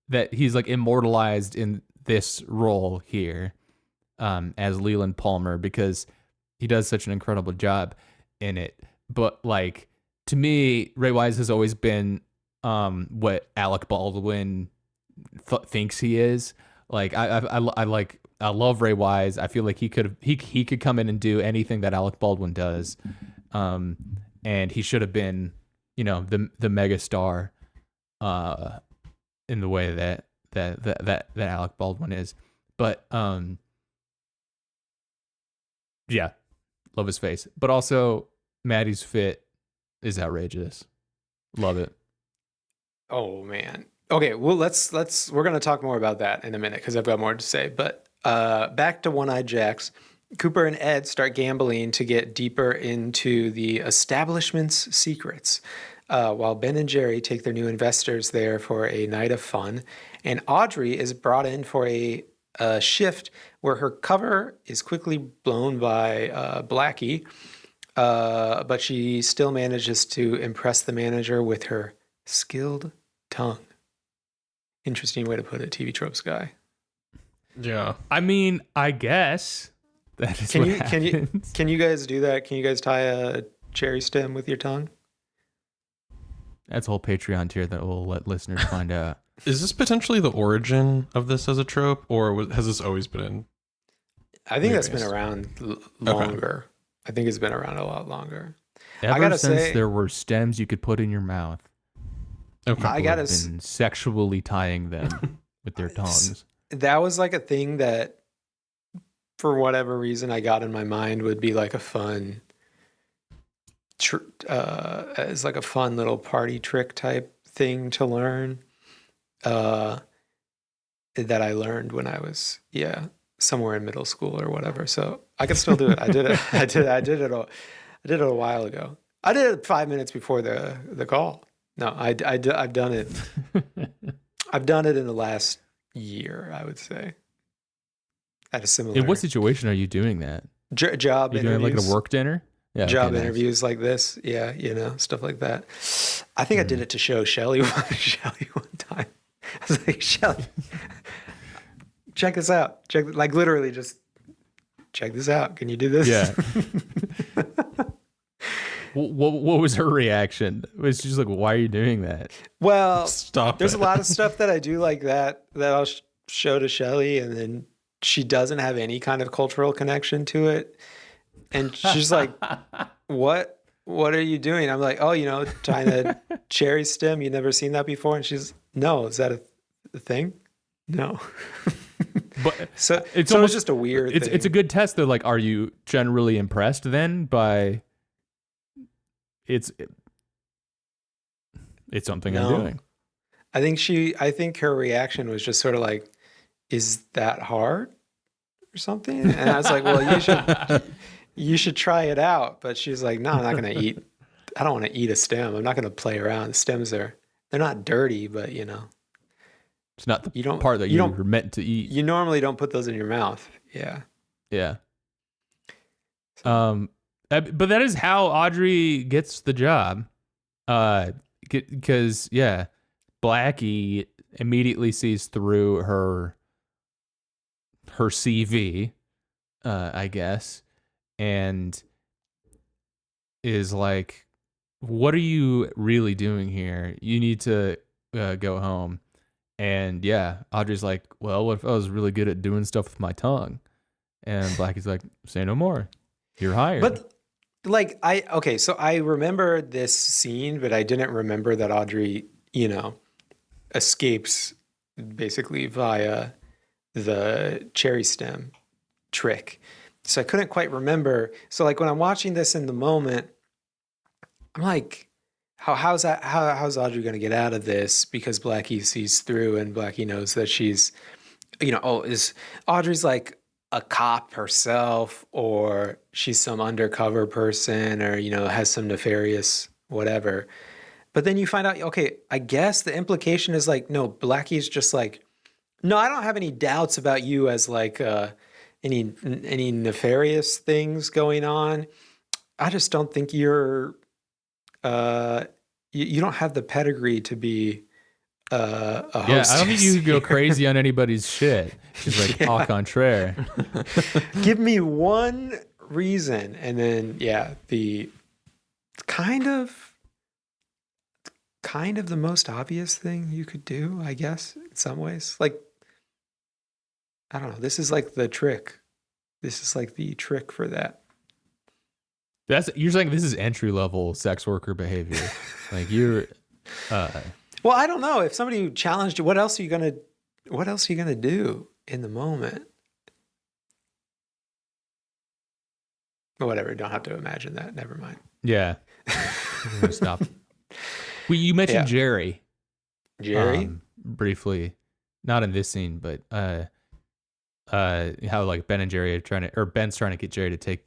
that he's like immortalized in this role here, as Leland Palmer, because he does such an incredible job in it. But like, to me, Ray Wise has always been what Alec Baldwin thinks he is. Like I love Ray Wise. I feel like he could come in and do anything that Alec Baldwin does, and he should have been, the mega star, in the way that Alec Baldwin is. But yeah, love his face. But also Maddie's fit is outrageous. Love it. Oh man. Okay, well we're gonna talk more about that in a minute because I've got more to say. But back to One-Eyed Jacks. Cooper and Ed start gambling to get deeper into the establishment's secrets, while Ben and Jerry take their new investors there for a night of fun. And Audrey is brought in for a shift where her cover is quickly blown by Blackie, but she still manages to impress the manager with her skilled tongue. Interesting way to put it, TV Tropes guy. Yeah. I mean, I guess that is what happens. Can you guys do that? Can you guys tie a cherry stem with your tongue? That's a whole Patreon tier that we'll let listeners find out. Is this potentially the origin of this as a trope, or has this always been in? I think that's been around longer. Okay. I think it's been around a lot longer. Ever since there were stems you could put in your mouth. Okay. I gotta been sexually tying them with their tongues. That was like a thing that, for whatever reason, I got in my mind would be like a fun, as like a fun little party trick type thing to learn. That I learned when I was somewhere in middle school or whatever. So I can still do it. I did it. I did it a while ago. I did it 5 minutes before the call. No, I've done it. I've done it in the last year, I would say. At a similar. In what situation are you doing that? Job interviews. Doing like a work dinner? Yeah. Job interviews like this. Yeah, stuff like that. I think I did it to show Shelly one time. I was like, Shelly, check this out. Literally just check this out. Can you do this? Yeah. What was her reaction? Was she just like, why are you doing that? Well, stop. There's a lot of stuff that I do like that I'll show to Shelly, and then she doesn't have any kind of cultural connection to it. And she's like, what are you doing? I'm like, oh, tying a cherry stem. You've never seen that before? And she's, no, is that a thing? No. But so it's almost just a weird thing. It's a good test though. Like, are you generally impressed then by it's something I'm doing? I think her reaction was just sort of like, is that hard or something? And I was like, well, you should try it out. But she's like, no, I'm not going to I don't want to eat a stem. I'm not going to play around. Stems they're not dirty, but it's not the part that you're meant to eat. You normally don't put those in your mouth. Yeah. Yeah. But that is how Audrey gets the job. Because Blackie immediately sees through her CV, I guess, and is like, what are you really doing here? You need to go home. And Audrey's like, well, what if I was really good at doing stuff with my tongue? And Blackie's like, say no more. You're hired. But so I remember this scene, but I didn't remember that Audrey, escapes basically via the cherry stem trick. So I couldn't quite remember. So like when I'm watching this in the moment, I'm like, how's Audrey going to get out of this? Because Blackie sees through, and Blackie knows that she's, is Audrey's like a cop herself, or she's some undercover person, or has some nefarious whatever. But then you find out, okay, I guess the implication is like, no, Blackie's just like, no, I don't have any doubts about you as like any nefarious things going on. I just don't think you're you don't have the pedigree to be a Yeah, host. I don't think you could go crazy on anybody's shit. She's like, au contraire. Give me one reason, and then the kind of the most obvious thing you could do, I guess, in some ways. Like, I don't know. This is like the trick. This is like the trick for that. You're saying this is entry level sex worker behavior. Like you're Well, I don't know. If somebody challenged you, what else are you gonna do in the moment? Whatever, don't have to imagine that. Never mind. yeah. I'm gonna stop. You mentioned Jerry. Jerry? Briefly. Not in this scene, but how like Ben and Jerry are Ben's trying to get Jerry to take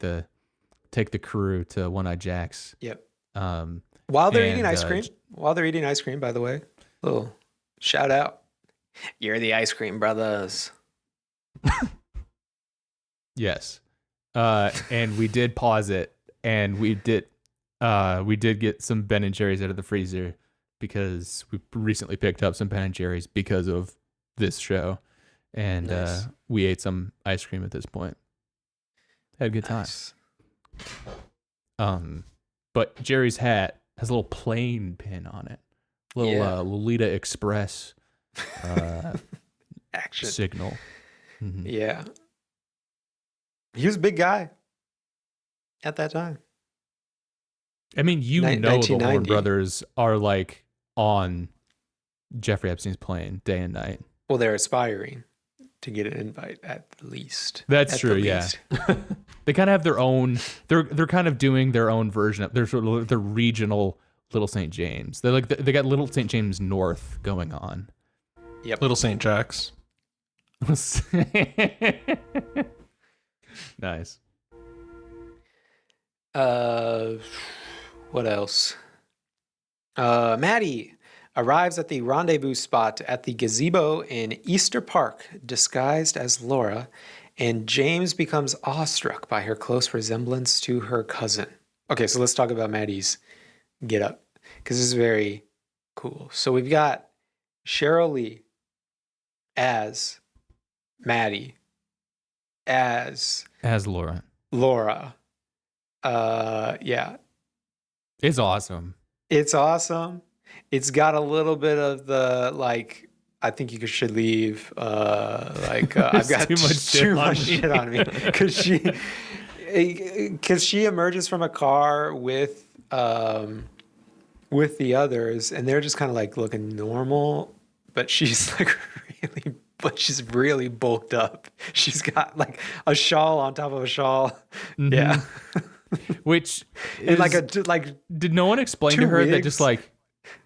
the crew to One-Eyed Jack's. Yep. While they're eating ice cream. While they're eating ice cream, by the way. Little shout out. You're the ice cream brothers. Yes. And we did pause it, and we did get some Ben and Jerry's out of the freezer because we recently picked up some Ben and Jerry's because of this show. And Nice. We ate some ice cream at this point. Had a good time. Nice. But Jerry's hat has a little plane pin on it. Little Lolita Express Action. signal. Mhm. Yeah. He was a big guy at that time. I mean, the 1990. Warren brothers are like on Jeffrey Epstein's plane day and night. Well, they're aspiring to get an invite at least. That's At true, the yeah. least. They kind of have their own. They're kind of doing their own version of their regional Little St. James. They're like they got Little St. James North going on. Yep. Little St. Jack's. Nice. What else? Maddie arrives at the rendezvous spot at the gazebo in Easter Park, disguised as Laura, and James becomes awestruck by her close resemblance to her cousin. Okay, so let's talk about Maddie's get up, because this is very cool. So we've got Cheryl Lee as Maddie, as Laura. Laura. Yeah. It's awesome. It's awesome. It's got a little bit of the like, I think you should leave. I've got too much shit on me. because she emerges from a car with the others, and they're just kind of like looking normal, but she's like she's really bulked up. She's got like a shawl on top of a shawl. Mhm. Yeah. Which And is, did no one explain to two her that wigs. just like,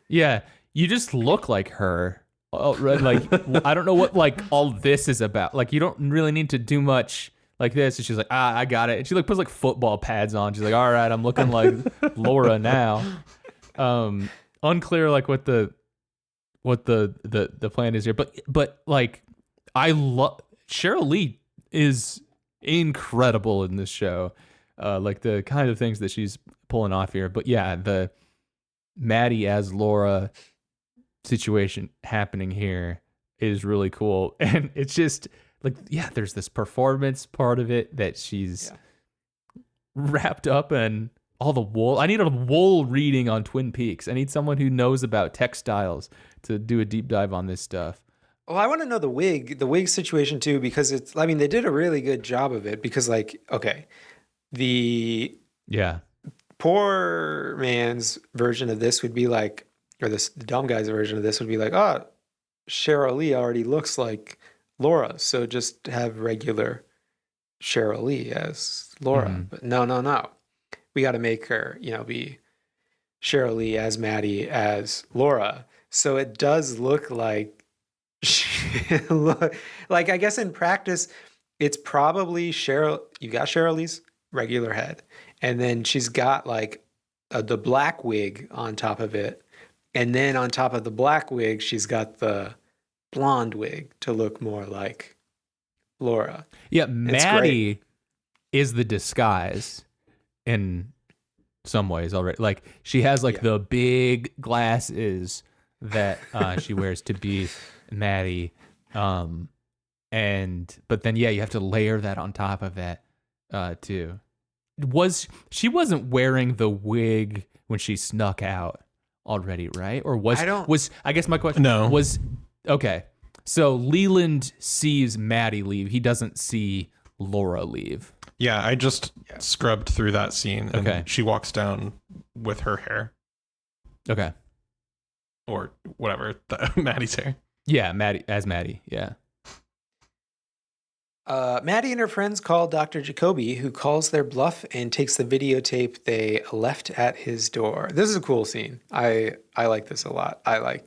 yeah, you just look like her. Oh, right, like I don't know what like all this is about. Like you don't really need to do much like this. And she's like, I got it. And she like puts like football pads on. She's like, all right, I'm looking like Laura now. Unclear like what the plan is here, but like I love Cheryl Lee is incredible in this show. Like the kind of things that she's pulling off here. But yeah, the Maddie as Laura situation happening here is really cool. And it's just like, yeah, there's this performance part of it that she's wrapped up in all the wool. I need a wool reading on Twin Peaks. I need someone who knows about textiles to do a deep dive on this stuff. Well, I want to know the wig situation too, because they did a really good job of it, because like, okay, the poor man's version of this would be like, or the dumb guy's version of this would be like, oh, Cheryl Lee already looks like Laura, so just have regular Cheryl Lee as Laura. Mm-hmm. But no. We got to make her, be Cheryl Lee as Maddie as Laura. So it does look like, like I guess in practice, it's probably you got Cheryl Lee's regular head, and then she's got like the black wig on top of it, and then on top of the black wig she's got the blonde wig to look more like Laura. Yeah, Maddie is the disguise in some ways already. Like she has like the big glasses that she wears to be Maddie. But then you have to layer that on top of that too. She wasn't wearing the wig when she snuck out already, right? Or I guess my question No. was okay. So Leland sees Maddie leave. He doesn't see Laura leave. Yeah, I just scrubbed through that scene, and Okay. she walks down with her hair, Okay. or whatever, Maddie's hair. Yeah, Maddie. Yeah. Maddie and her friends call Dr. Jacoby, who calls their bluff and takes the videotape they left at his door. This is a cool scene. I like this a lot. I like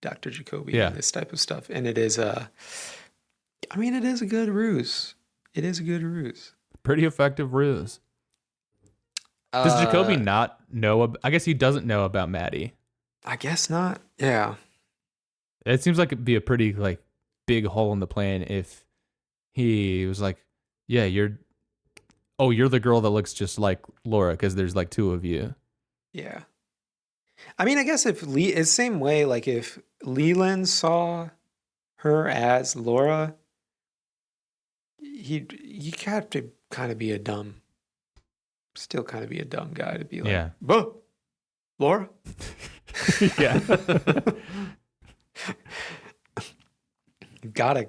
Dr. Jacoby and this type of stuff. And it is it is a good ruse. It is a good ruse. Pretty effective ruse. Does Jacoby not know? I guess he doesn't know about Maddie. I guess not. Yeah. It seems like it'd be a pretty big hole in the plan if he was like, "Yeah, you're the girl that looks just like Laura because there's two of you." Yeah. I mean, I guess it's the same way. Like if Leland saw her as Laura, you have to kind of be a dumb guy to be like, Yeah. "Buh, Laura." Yeah. You've got a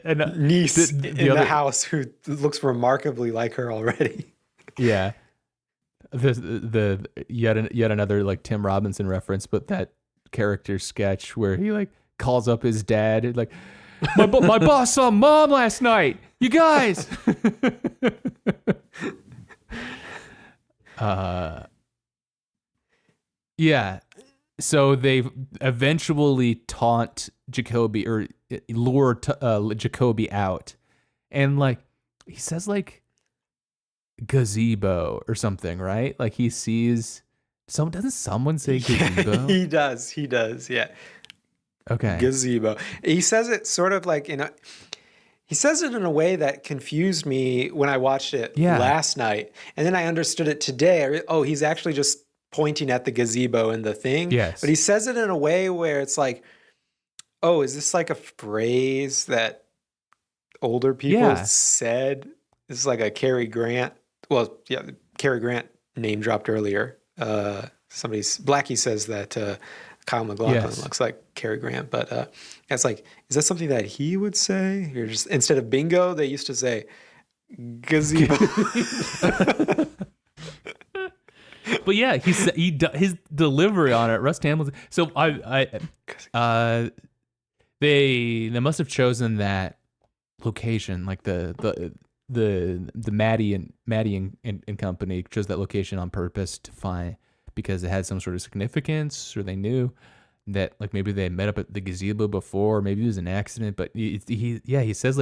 And, niece the in the other- house who looks remarkably like her already. Yeah. The yet another Tim Robinson reference, but that character sketch where he calls up his dad and my boss saw Mom last night. You guys. Yeah. So they eventually taunt Jacoby or lure Jacoby out, and he says gazebo or something, right? He sees doesn't someone say gazebo? Yeah, he does. Yeah. Okay. Gazebo. He says it sort of he says it in a way that confused me when I watched it last night. And then I understood it today. He's actually just pointing at the gazebo and the thing. Yes. But he says it in a way where it's is this a phrase that older people said? This is a Cary Grant. Well, yeah, Cary Grant name dropped earlier. Blackie says that Kyle MacLachlan looks like Cary Grant, but it's is that something that he would say? You're just instead of bingo, they used to say gazebo. But yeah, his delivery on it, Russ Hamilton. So they must have chosen that location, the Maddie and company chose that location on purpose to find, because it had some sort of significance, or they knew that maybe they met up at the gazebo before, maybe it was an accident, but he says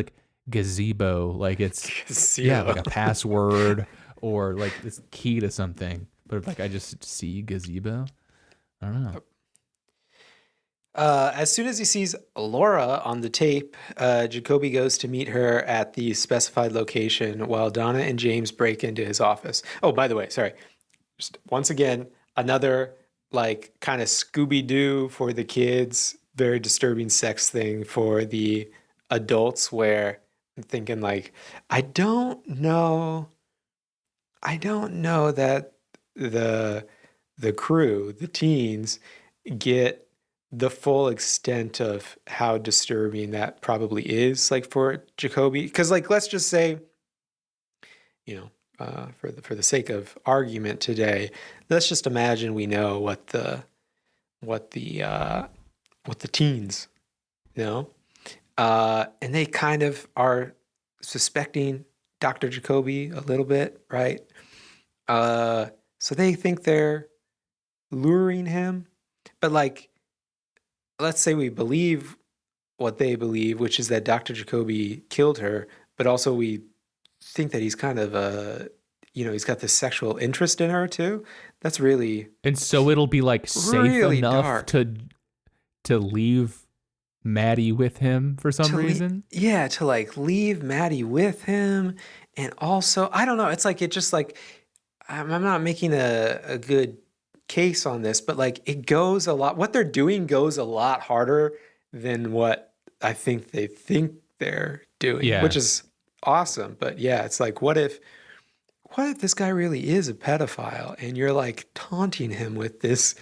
gazebo, it's gazebo. A password or it's key to something. But I just see gazebo, I don't know. As soon as he sees Laura on the tape, Jacoby goes to meet her at the specified location while Donna and James break into his office. Oh, by the way, sorry. Just once again, another kind of Scooby-Doo for the kids, very disturbing sex thing for the adults, where I'm thinking I don't know that the crew, the teens, get the full extent of how disturbing that probably is for Jacoby. Because let's just say, for the sake of argument today, let's just imagine we know what the teens know, and they kind of are suspecting Dr. Jacoby a little bit, right? So they think they're luring him, but let's say we believe what they believe, which is that Dr. Jacoby killed her, but also we think that he's kind of he's got this sexual interest in her too. That's really, and so it'll be safe really enough dark. to leave Maddie with him for some reason. To leave Maddie with him, and also I don't know. It's it just I'm not making a good case on this, but like it goes a lot. What they're doing goes a lot harder than what I think they think they're doing, Yeah. which is awesome. But yeah, it's like, what if this guy really is a pedophile and you're like taunting him with this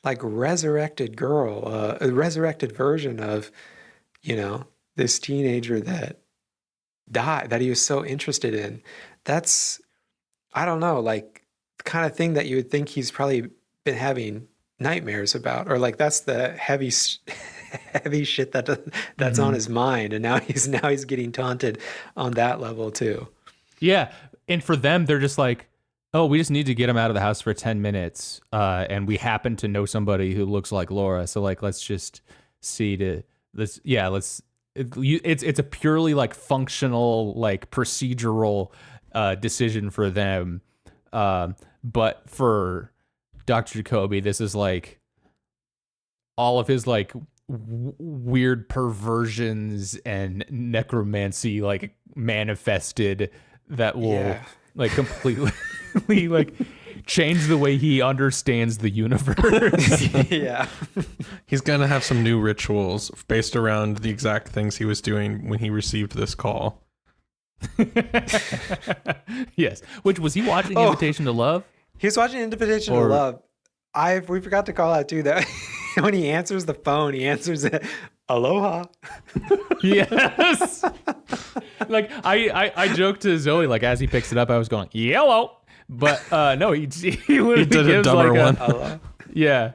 like resurrected girl, a resurrected version of, you know, this teenager that died, that he was so interested in. That's, I don't know, like the kind of thing that you would think he's probably been having nightmares about, or like that's the heavy shit that's on his mind, and now he's getting taunted on that level too. Yeah. And for them, they're just like, oh, we just need to get him out of the house for 10 minutes. And we happen to know somebody who looks like Laura. So like, let's just see it's a purely like functional, like procedural decision for them. But for Dr. Jacoby, this is like all of his like weird perversions and necromancy like manifested that will like completely like change the way he understands the universe. Yeah. He's gonna have some new rituals based around the exact things he was doing when he received this call. Yes. Which was he watching Invitation to Love? He was watching Invitation to Love. We forgot to call out too that when he answers the phone, he answers it, "Aloha." Yes. Like I joked to Zoe, like as he picks it up, I was going yellow, but no, he literally did a gives dumber like one. Aloha. Yeah,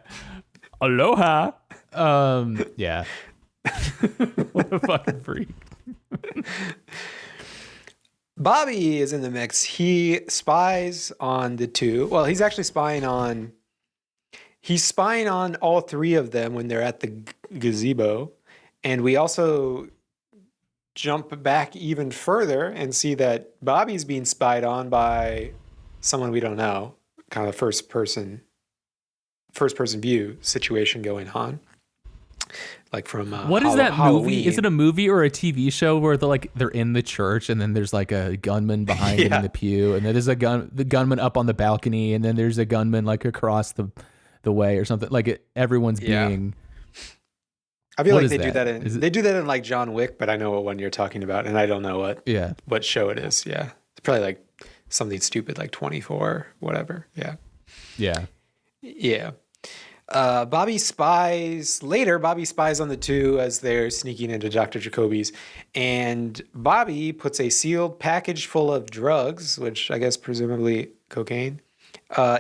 aloha. Yeah. What a fucking freak. Bobby is in the mix. He spies on the two. Well, he's actually spying on all three of them when they're at the gazebo. And we also jump back even further and see that Bobby's being spied on by someone we don't know. Kind of first person view situation going on. Like from what is that Halloween. movie? Is it a movie or a TV show where they're in the church and then there's like a gunman behind him in the pew, and then there's the gunman up on the balcony, and then there's a gunman like across the way or something, like everyone's being. I feel what like is they do that in they do that in like John Wick, but I know what one you're talking about, and I don't know what show it is. Yeah, it's probably like something stupid like 24, whatever. Yeah. Bobby spies on the two as they're sneaking into Dr. Jacoby's, and Bobby puts a sealed package full of drugs, which I guess presumably cocaine,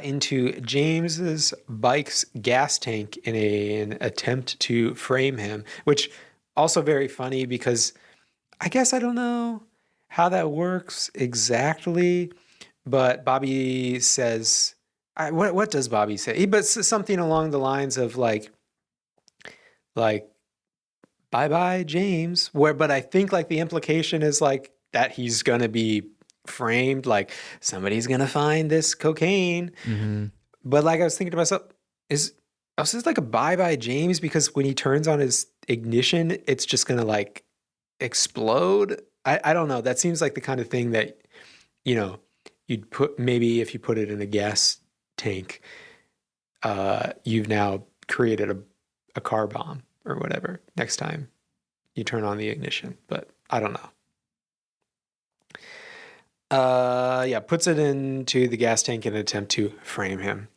into James's bike's gas tank in an attempt to frame him, which also very funny because I guess I don't know how that works exactly, but Bobby says, what does Bobby say? But something along the lines of like bye James, but I think like the implication is like that he's gonna be framed, like somebody's gonna find this cocaine. But like I was thinking to myself, is this like a bye James, because when he turns on his ignition it's just gonna like explode? I don't know, that seems like the kind of thing that, you know, you'd put, maybe if you put it in a gas tank, you've now created a car bomb or whatever next time you turn on the ignition, but I don't know. Puts it into the gas tank in an attempt to frame him.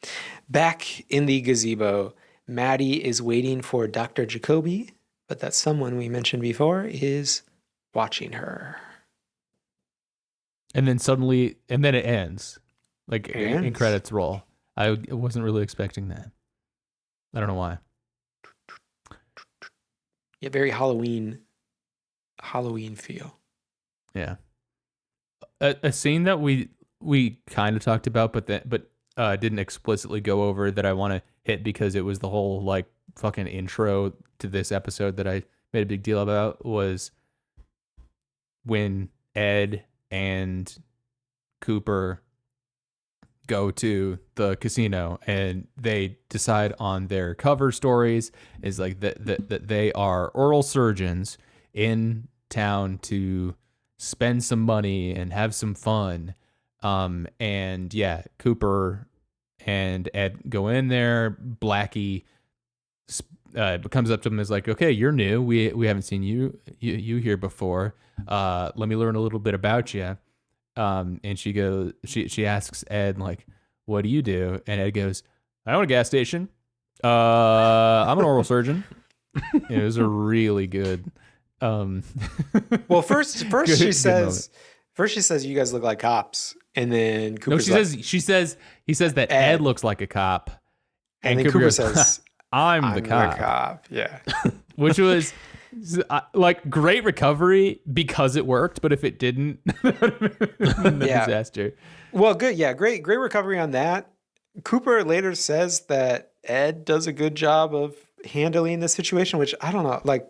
Back in the gazebo, Maddie is waiting for Dr. Jacoby, but that someone we mentioned before is watching her. And then it ends. Like in credits roll. I wasn't really expecting that. I don't know why. Yeah, very Halloween feel. Yeah. A scene that we kind of talked about, but didn't explicitly go over, that I want to hit because it was the whole like fucking intro to this episode that I made a big deal about, was when Ed and Cooper go to the casino and they decide on their cover stories is like that they are oral surgeons in town to spend some money and have some fun. And yeah, Cooper and Ed go in there. Blackie comes up to him and is like, okay, you're new. We haven't seen you here before. Let me learn a little bit about you. And she asks Ed, like, what do you do? And Ed goes, I own a gas station. I'm an oral surgeon. It was a really good. Well, first she says you guys look like cops, and then Cooper's he says that Ed looks like a cop, and then Cooper goes, says, I'm the cop. Yeah. Which was like great recovery because it worked, but if it didn't, disaster. Well, good. Yeah, great recovery on that. Cooper later says that Ed does a good job of handling the situation, which I don't know, like,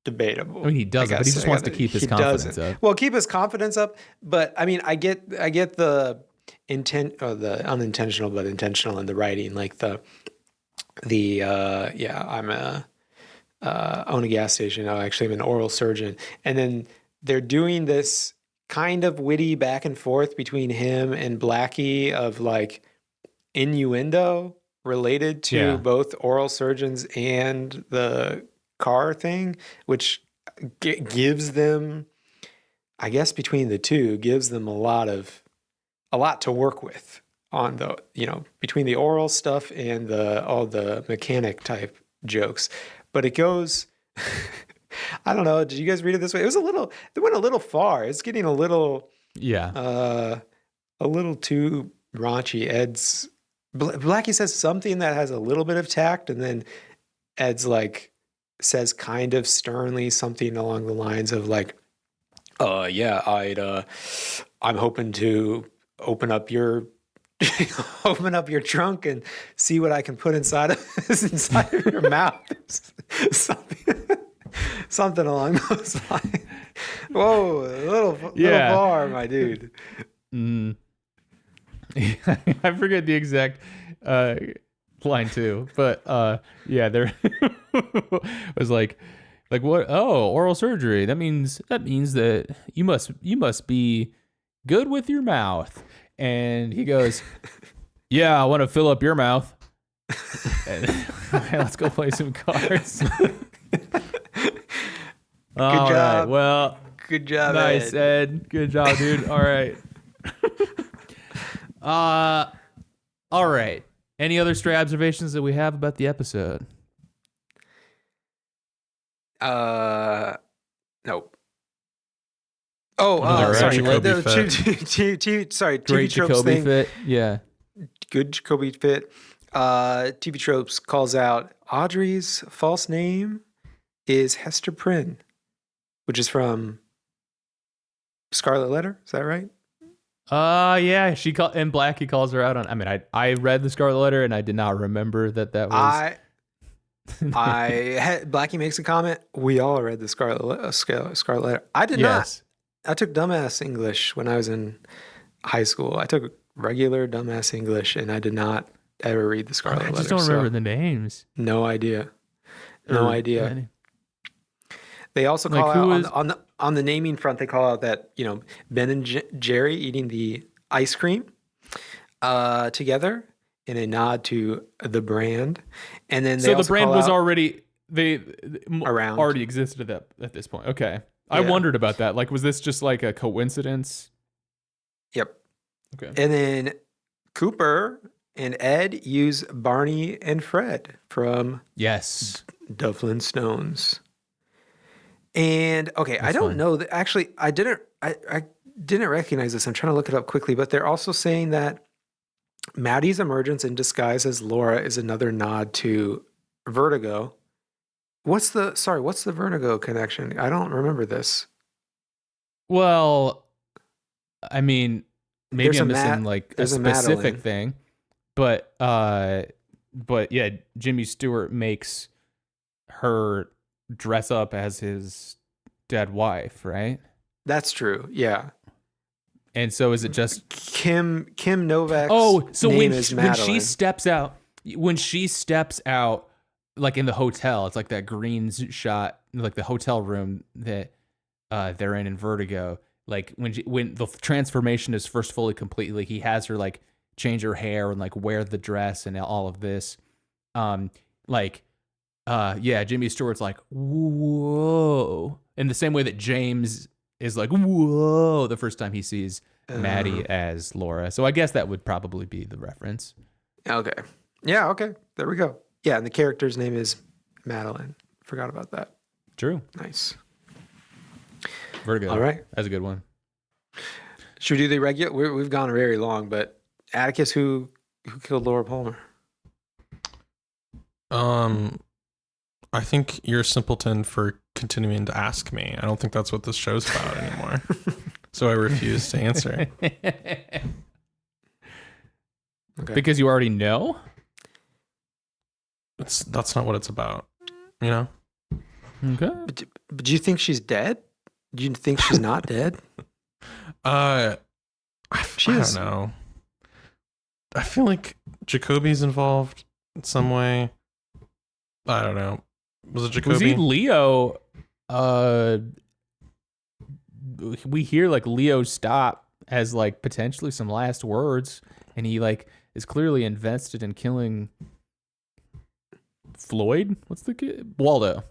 debatable. I mean, he doesn't, but he just wants to keep his confidence up. Well, keep his confidence up, but I mean, I get the intent, or the unintentional but intentional in the writing, like I'm own a gas station. Oh, actually, I'm an oral surgeon, and then they're doing this kind of witty back and forth between him and Blackie of like innuendo related to both oral surgeons and the car thing, which gives them, I guess, between the two, gives them a lot to work with on the, between the oral stuff and all the mechanic type jokes. But it goes, I don't know. Did you guys read it this way? It went a little far. It's getting a little too raunchy. Blackie says something that has a little bit of tact, and then Ed's like says kind of sternly something along the lines of like, I'm hoping to open up your trunk and see what I can put inside of your mouth. Something along those lines. Whoa, a little far, my dude. I forget the exact line too, but there was like what? Oh, oral surgery. That means that you must be good with your mouth. And he goes, yeah, I want to fill up your mouth. And, okay, let's go play some cards. All right. Well, good job. Nice, Ed. Good job, dude. All right. All right. Any other stray observations that we have about the episode? Nope. Sorry. Great TV tropes Jacoby thing. fit. Yeah. Good Jacoby fit. TV tropes calls out Audrey's false name is Hester Prynne, which is from Scarlet Letter. Is that right? Yeah. And Blackie calls her out on. I mean, I read the Scarlet Letter and I did not remember that was. Blackie makes a comment. We all read the Scarlet Letter. I did not. I took dumbass English when I was in high school. I took regular dumbass English, and I did not ever read the Scarlet Letter. I just don't remember the names. No idea. They also call out on the naming front. They call out that Ben and Jerry eating the ice cream together in a nod to the brand, and then the brand was already around, already existed at this point. Okay. I wondered about that. Like, was this just like a coincidence? Yep. Okay. And then Cooper and Ed use Barney and Fred from the Flintstones. And okay, I don't know that actually. I didn't recognize this. I'm trying to look it up quickly, but they're also saying that Maddie's emergence in disguise as Laura is another nod to Vertigo. What's the Vertigo connection? I don't remember this. Well, I mean, maybe I'm missing like a specific thing, but yeah, Jimmy Stewart makes her dress up as his dead wife, right? That's true. Yeah. And so is it just Kim Novak's when she steps out like in the hotel, it's like that green shot, like the hotel room that they're in Vertigo. Like when the transformation is first fully complete, like he has her like change her hair and like wear the dress and all of this. Jimmy Stewart's like, whoa, in the same way that James is like, whoa, the first time he sees Maddie as Laura. So I guess that would probably be the reference. Okay. Yeah, okay. There we go. Yeah, and the character's name is Madeline. Forgot about that. True. Nice. Vertigo. All right. That's a good one. Should we do the regular? We've gone very long, but Atticus, who killed Laura Palmer? I think you're a simpleton for continuing to ask me. I don't think that's what this show's about anymore. So I refuse to answer. Okay. Because you already know? That's not what it's about, you know? Okay. But do you think she's dead? Do you think she's not dead? I don't know. I feel like Jacoby's involved in some way. I don't know. Was it Jacoby? Was he Leo? We hear like Leo stop as like potentially some last words, and he like is clearly invested in killing Floyd. What's the kid? Waldo.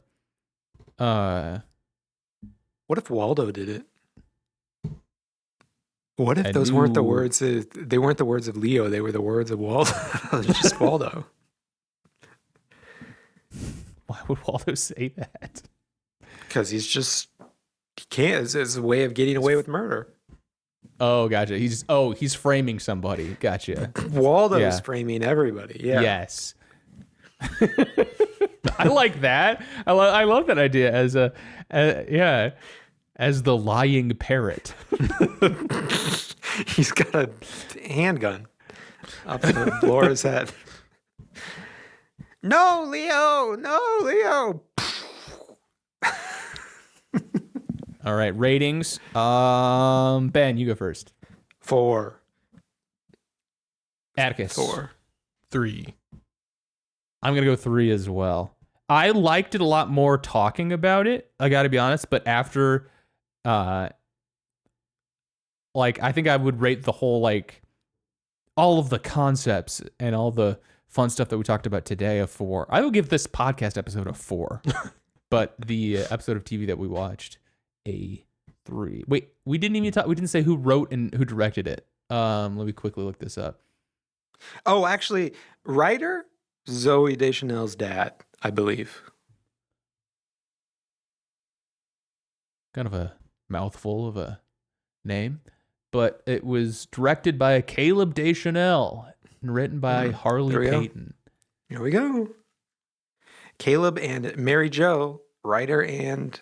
What if Waldo did it? What if those weren't the words? They weren't the words of Leo. They were the words of Waldo. Just Waldo. Why would Waldo say that? Because he can't. It's a way of getting away with murder. Oh, gotcha. He's framing somebody. Gotcha. Waldo's framing everybody. Yeah. Yes. I like that. I love that idea as as the lying parrot. He's got a handgun up to Laura's head. No, Leo. No, Leo. All right, ratings. Ben, you go first. 4. Atticus. 4. 3. I'm gonna go 3 as well. I liked it a lot more talking about it. I got to be honest, but after, I think I would rate the whole all of the concepts and all the fun stuff that we talked about today a 4. I will give this podcast episode a 4, but the episode of TV that we watched a 3. Wait, we didn't even talk. We didn't say who wrote and who directed it. Let me quickly look this up. Oh, actually, writer Zooey Deschanel's dad, I believe. Kind of a mouthful of a name, but it was directed by Caleb Deschanel and written by Harley Payton. Here we go. Caleb and Mary Jo, writer and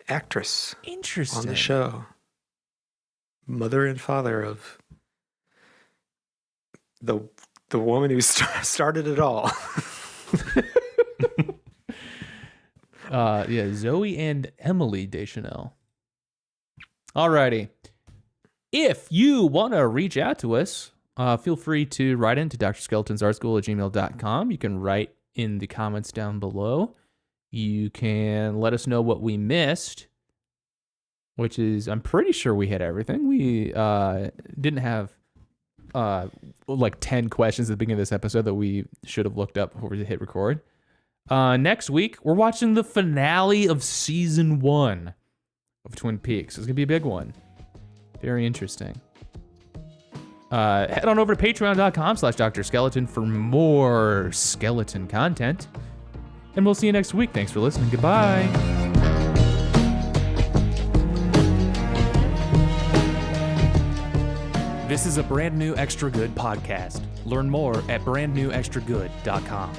actress. Interesting. On the show. Mother and father of the woman who started it all. Zoe and Emily Deschanel. Alrighty. If you want to reach out to us, feel free to write into drskeletonsartschool@gmail.com. You can write in the comments down below. You can let us know what we missed, which is, I'm pretty sure we hit everything. We didn't have 10 questions at the beginning of this episode that we should have looked up before we hit record. Next week, we're watching the finale of season 1 of Twin Peaks. It's going to be a big one. Very interesting. Head on over to patreon.com/Dr. Skeleton for more skeleton content. And we'll see you next week. Thanks for listening. Goodbye. This is a brand new Extra Good podcast. Learn more at brandnewextragood.com.